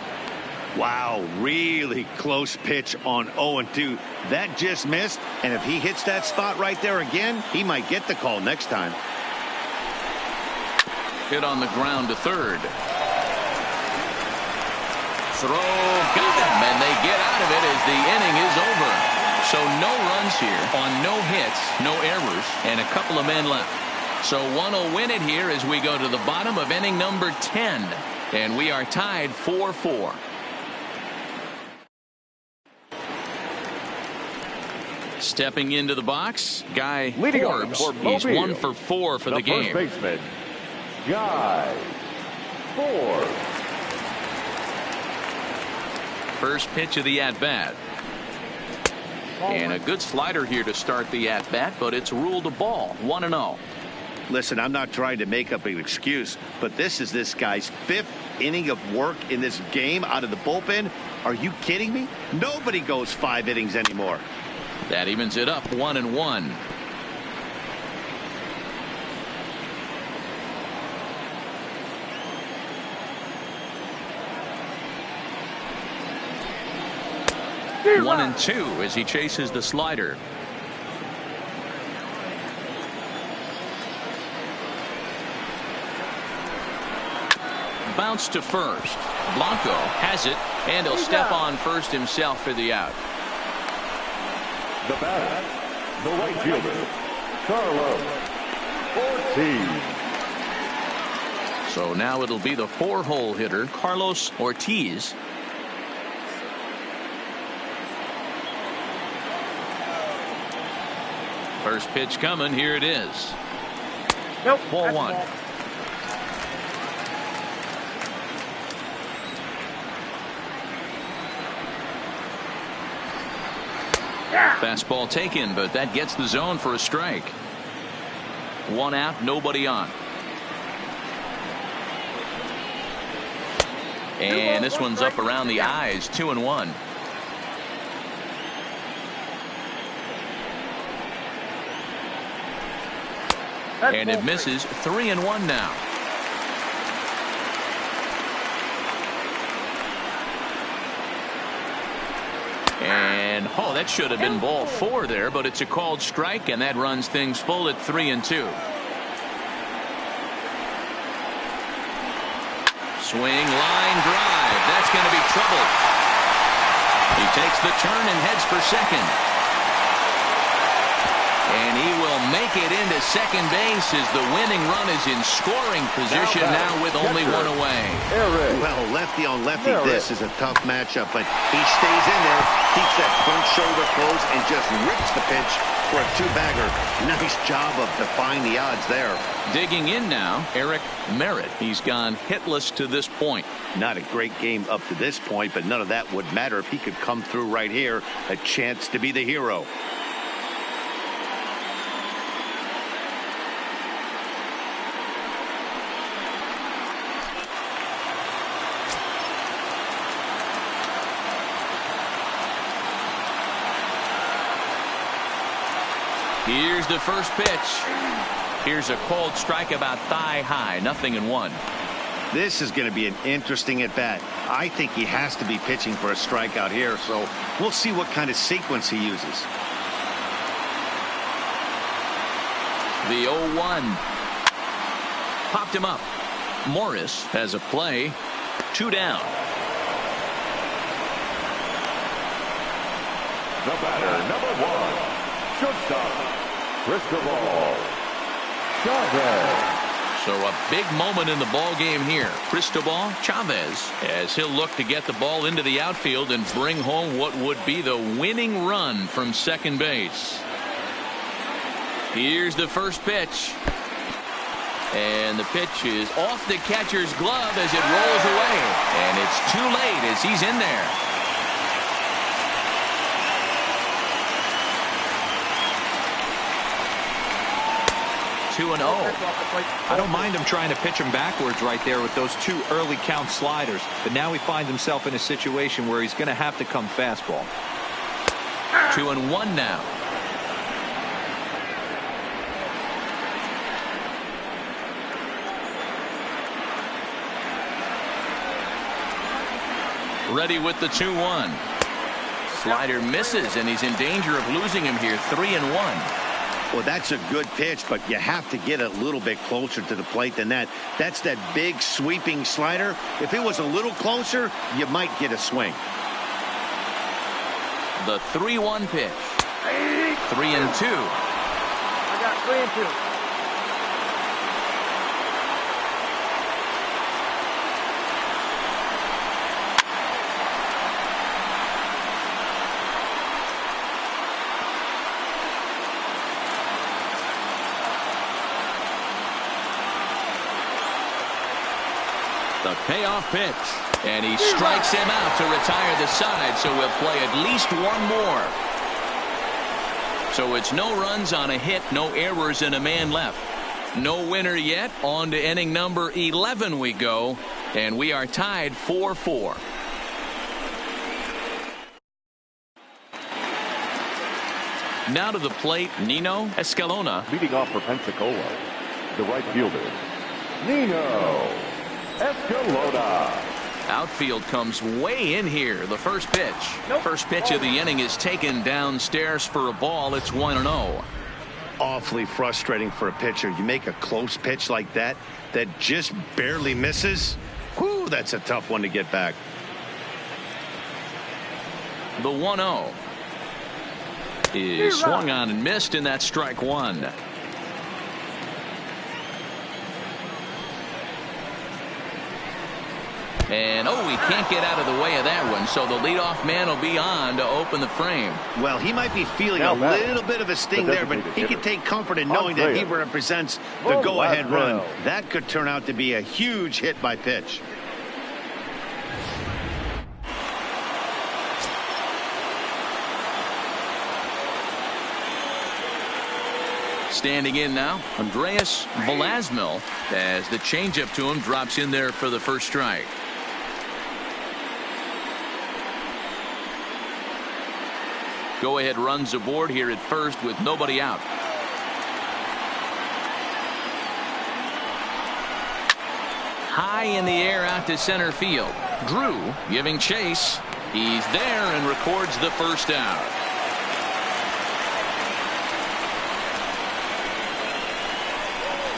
Wow, really close pitch on 0-2. That just missed, and if he hits that spot right there again, he might get the call next time. Hit on the ground to third. Throw, got him, and they get out of it as the inning is over. So no runs here on no hits, no errors, and a couple of men left. So one will win it here as we go to the bottom of inning number 10. And we are tied 4-4. Stepping into the box, Guy Forbes. He's 1 for 4 for the game. First baseman, Guy Forbes. First pitch of the at-bat. And a good slider here to start the at-bat, but it's ruled a ball. 1-0. Listen, I'm not trying to make up an excuse, but this is this guy's 5th inning of work in this game out of the bullpen. Are you kidding me? Nobody goes 5 innings anymore. That evens it up 1-1. One and 2 as he chases the slider. Bounce to first. Blanco has it, and he'll step on first himself for the out. The batter, the right fielder, Carlos Ortiz. So now it'll be the 4-hole hitter, Carlos Ortiz. First pitch coming. Here it is. Nope. Ball 1. Fastball taken, but that gets the zone for a strike. 1 out, nobody on. And this one's up around the eyes. 2-1. And it misses. 3-1 now. And that should have been ball 4 there, but it's a called strike, and that runs things full at 3-2. Swing, line drive. That's going to be trouble. He takes the turn and heads for second. And he will make it into second base as the winning run is in scoring position now with only 1 away. Well, lefty on lefty, this is a tough matchup, but he stays in there, keeps that front shoulder close, and just rips the pitch for a 2-bagger. Nice job of defying the odds there. Digging in now, Eric Merritt. He's gone hitless to this point. Not a great game up to this point, but none of that would matter if he could come through right here. A chance to be the hero. Here's the first pitch. Here's a called strike about thigh high. 0-1. This is going to be an interesting at bat. I think he has to be pitching for a strikeout here, so we'll see what kind of sequence he uses. The 0-1. Popped him up. Morris has a play. 2 down. The batter, number 1. Shortstop, Cristobal Chavez. So a big moment in the ball game here. Cristobal Chavez, as he'll look to get the ball into the outfield and bring home what would be the winning run from second base. Here's the first pitch. And the pitch is off the catcher's glove as it rolls away. And it's too late as he's in there. Two and 0. I don't mind him trying to pitch him backwards right there with those two early count sliders. But now he finds himself in a situation where he's going to have to come fastball. 2-1 now. Ready with the 2-1. Slider misses, and he's in danger of losing him here. 3-1. Well, that's a good pitch, but you have to get a little bit closer to the plate than that. That's that big sweeping slider. If it was a little closer, you might get a swing. The 3-1 pitch. 3-2. I got 3-2. The payoff pitch. And he strikes him out to retire the side, so we'll play at least one more. So it's no runs on a hit, no errors, and a man left. No winner yet. On to inning number 11 we go, and we are tied 4-4. Now to the plate, Nino Escalona. Leading off for Pensacola, the right fielder, Nino Escalona. Outfield comes way in here. The first pitch. First pitch of the inning is taken downstairs for a ball. It's 1-0. Awfully frustrating for a pitcher. You make a close pitch like that just barely misses. Whew, that's a tough one to get back. The 1-0 is swung on and missed, and that's strike one. And he can't get out of the way of that one, so the leadoff man will be on to open the frame. Well, he might be feeling a little bit of a sting there, but he can take comfort in knowing that he represents the go-ahead run. That could turn out to be a huge hit by pitch. Standing in now, Andreas Velasmil, as the changeup to him drops in there for the first strike. Go ahead runs aboard here at first with nobody out. High in the air out to center field. Drew giving chase. He's there and records the first out.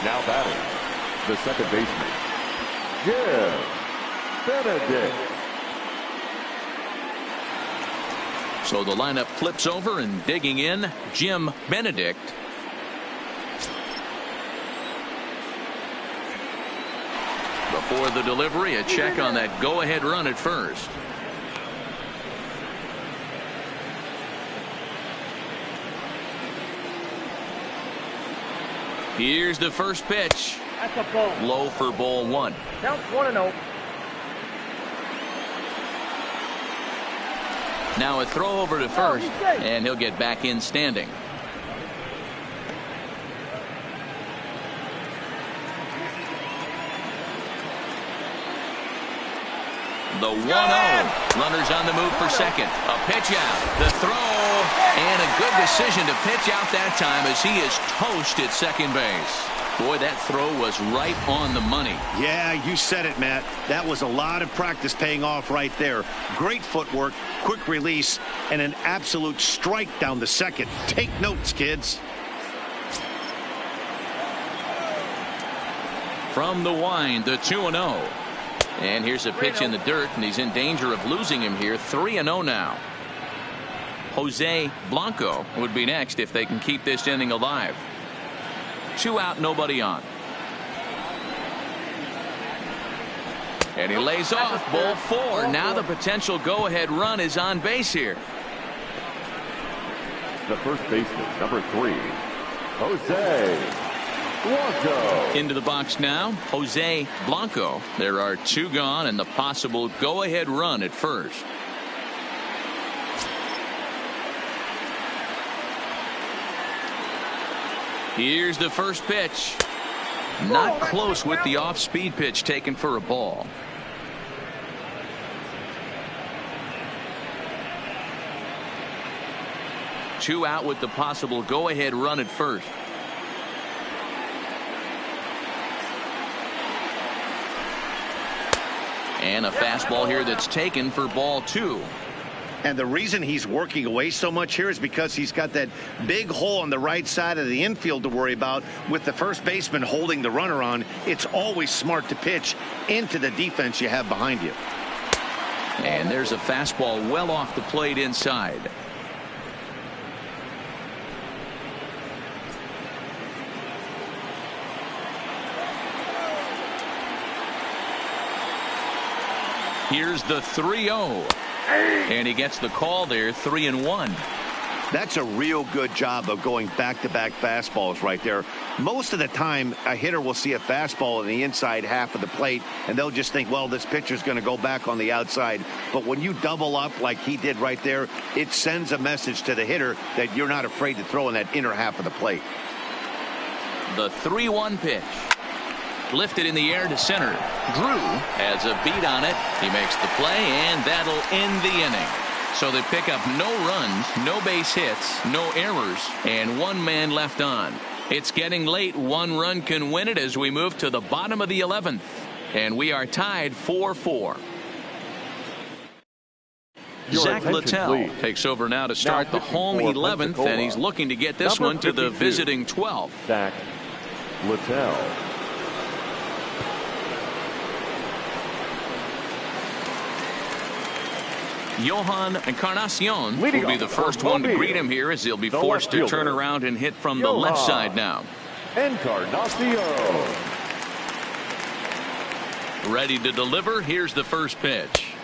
Now batting, the second baseman, Jim Benedict. So the lineup flips over, and digging in, Jim Benedict. Before the delivery, a check on that go-ahead run at first. Here's the first pitch. That's a ball. Low for ball one. Count 1-0. Now a throw over to first, and he'll get back in standing. The 1-0. Runners on the move for second. A pitch out. The throw. And a good decision to pitch out that time as he is toast at second base. Boy, that throw was right on the money. Yeah, you said it, Matt. That was a lot of practice paying off right there. Great footwork, quick release, and an absolute strike down the second. Take notes, kids. From the wind, the 2-0. And here's a pitch in the dirt, and he's in danger of losing him here. 3-0 now. Jose Blanco would be next if they can keep this inning alive. 2 out, nobody on. And he lays off ball 4. Now the potential go-ahead run is on base here. The first baseman, number 3, Jose Blanco. Into the box now, Jose Blanco. There are 2 gone and the possible go-ahead run at first. Here's the first pitch. Not close with the off-speed pitch taken for a ball. Two out with the possible go-ahead run at first. And a fastball here that's taken for ball 2. And the reason he's working away so much here is because he's got that big hole on the right side of the infield to worry about. With the first baseman holding the runner on, it's always smart to pitch into the defense you have behind you. And there's a fastball well off the plate inside. Here's the 3-0. And he gets the call there, 3-1. That's a real good job of going back-to-back fastballs right there. Most of the time, a hitter will see a fastball in the inside half of the plate, and they'll just think, well, this pitcher's going to go back on the outside. But when you double up like he did right there, it sends a message to the hitter that you're not afraid to throw in that inner half of the plate. The 3-1 pitch. Lifted in the air to center. Drew has a beat on it. He makes the play, and that'll end the inning. So they pick up no runs, no base hits, no errors, and 1 man left on. It's getting late. 1 run can win it as we move to the bottom of the 11th. And we are tied 4-4. Zach Littell takes over now to start the home 11th, and he's looking to get this one to the visiting 12th. Zach Littell. Johan Encarnacion will be the first one to greet him here as he'll be forced to turn around and hit from the left side now. Encarnacion. Ready to deliver. Here's the first pitch.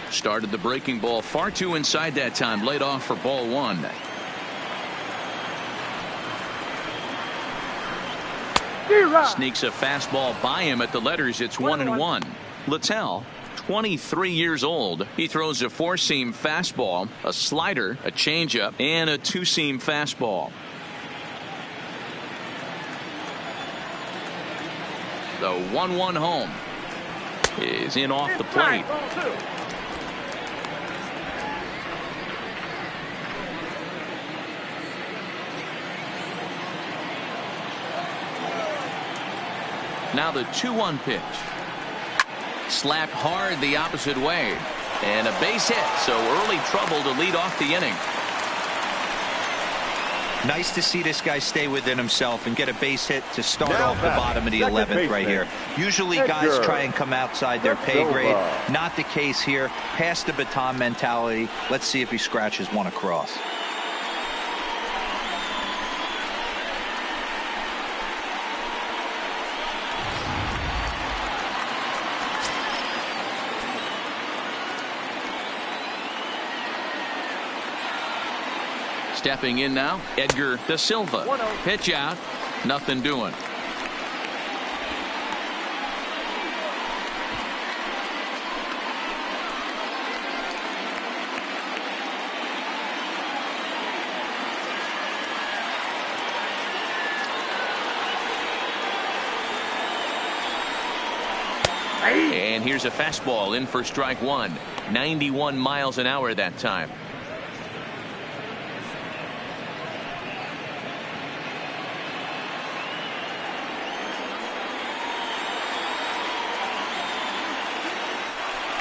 Started the breaking ball far too inside that time. Laid off for ball 1. Sneaks a fastball by him at the letters. It's 1-1. Littell, 23 years old. He throws a 4-seam fastball, a slider, a changeup, and a 2-seam fastball. The 1-1 home is in off the plate. Now the 2-1 pitch. Slapped hard the opposite way. And a base hit, so early trouble to lead off the inning. Nice to see this guy stay within himself and get a base hit to start off the bottom of the 11th right here. Usually guys try and come outside their pay grade. Not the case here. Pass the baton mentality. Let's see if he scratches one across. Stepping in now, Edgar Da Silva. Pitch out, nothing doing. And here's a fastball in for strike 1. 91 miles an hour that time.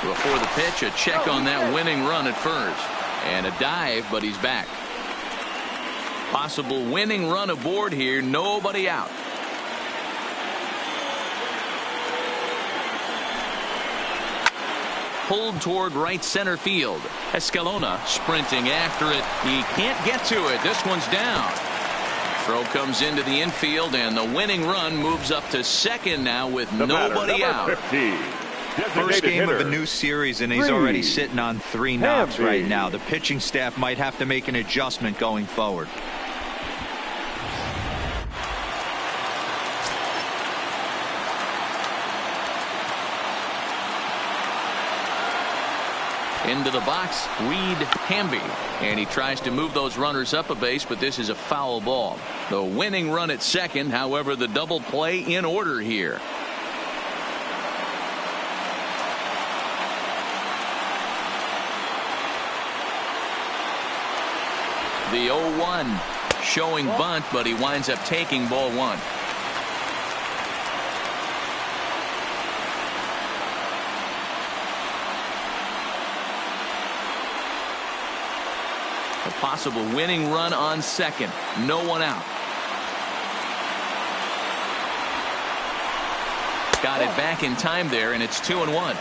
Before the pitch, a check on that winning run at first. And a dive, but he's back. Possible winning run aboard here. Nobody out. Pulled toward right center field. Escalona sprinting after it. He can't get to it. This one's down. Throw comes into the infield, and the winning run moves up to second now with nobody out. 50. First game of a new series, and he's already sitting on 3 knocks right now. The pitching staff might have to make an adjustment going forward. Into the box, Reed Hamby. And he tries to move those runners up a base, but this is a foul ball. The winning run at second, however, the double play in order here. The 0-1 showing bunt, but he winds up taking ball one. A possible winning run on second. No one out. Got it back in time there, and it's 2-1.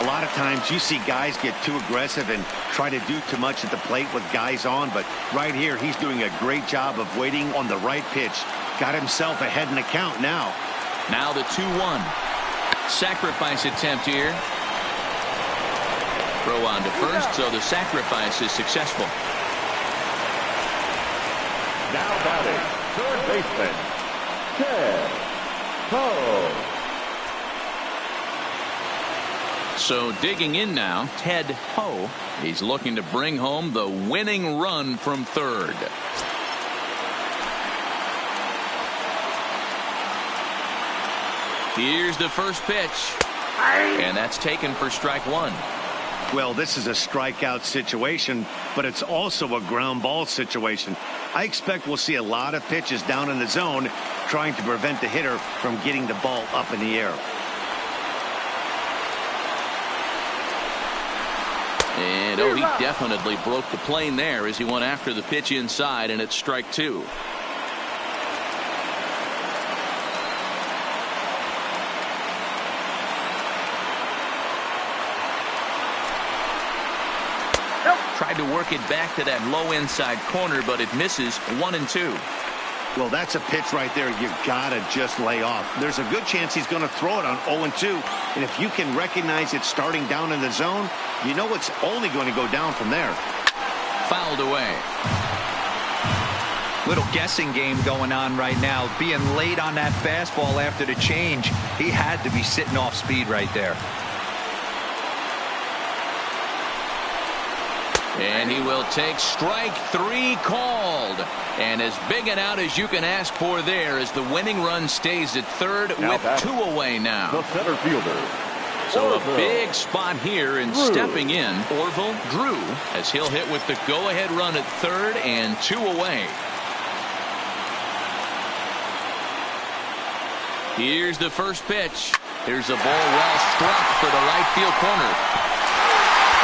A lot of times you see guys get too aggressive and try to do too much at the plate with guys on, but right here he's doing a great job of waiting on the right pitch. Got himself ahead in the count now. Now the 2-1. Sacrifice attempt here. Throw on to first, so the sacrifice is successful. Now batting, third baseman, Ted Ho. So digging in now, Ted Ho. He's looking to bring home the winning run from third. Here's the first pitch. And that's taken for strike one. Well, this is a strikeout situation, but it's also a ground ball situation. I expect we'll see a lot of pitches down in the zone trying to prevent the hitter from getting the ball up in the air. And oh, he definitely broke the plane there as he went after the pitch inside, and it's strike two. Tried to work it back to that low inside corner, but it misses. 1-2. Well, that's a pitch right there you gotta just lay off. There's a good chance he's going to throw it on 0-2, and if you can recognize it starting down in the zone, you know it's only going to go down from there. Fouled away. Little guessing game going on right now. Being late on that fastball after the change, he had to be sitting off speed right there. And he will take strike three called. And as big an out as you can ask for there as the winning run stays at third with two away now. The center fielder. So a big spot here, and stepping in, Orville Drew, as he'll hit with the go-ahead run at third and two away. Here's the first pitch. Here's a ball well struck for the right field corner.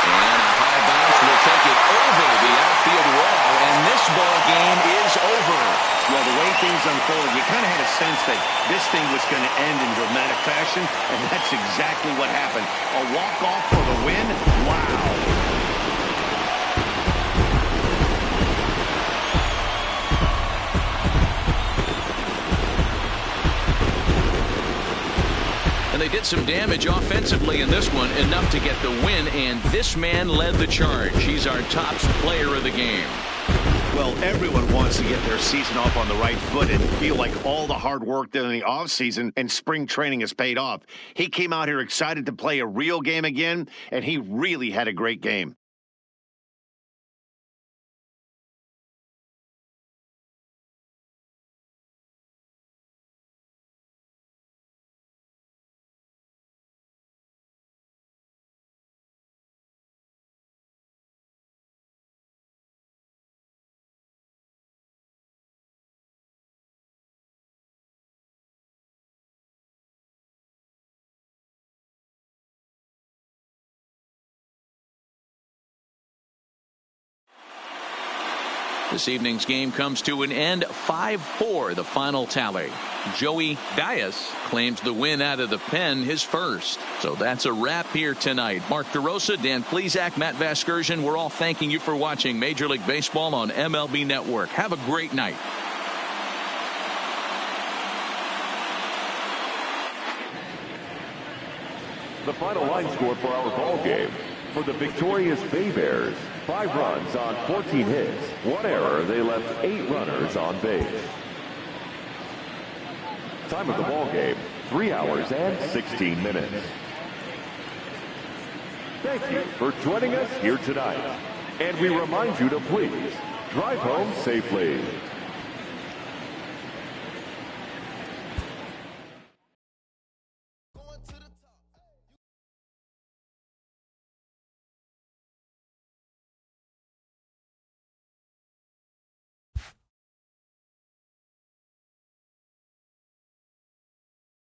And a high bounce will take it over the outfield wall, and this ball game is over. Well, the way things unfolded, you kind of had a sense that this thing was going to end in dramatic fashion, and that's exactly what happened. A walk-off for the win? Wow. And they did some damage offensively in this one, enough to get the win, and this man led the charge. He's our top player of the game. Well, everyone wants to get their season off on the right foot and feel like all the hard work during the offseason and spring training has paid off. He came out here excited to play a real game again, and he really had a great game. This evening's game comes to an end. 5-4 the final tally. Joey Dias claims the win out of the pen, his first. So that's a wrap here tonight. Mark DeRosa, Dan Plesac, Matt Vasgersian, we're all thanking you for watching Major League Baseball on MLB Network. Have a great night. The final line score for our ball game. For the victorious Baybears, 5 runs on 14 hits, 1 error. They left 8 runners on base. Time of the ball game, 3 hours and 16 minutes. Thank you for joining us here tonight. And we remind you to please drive home safely.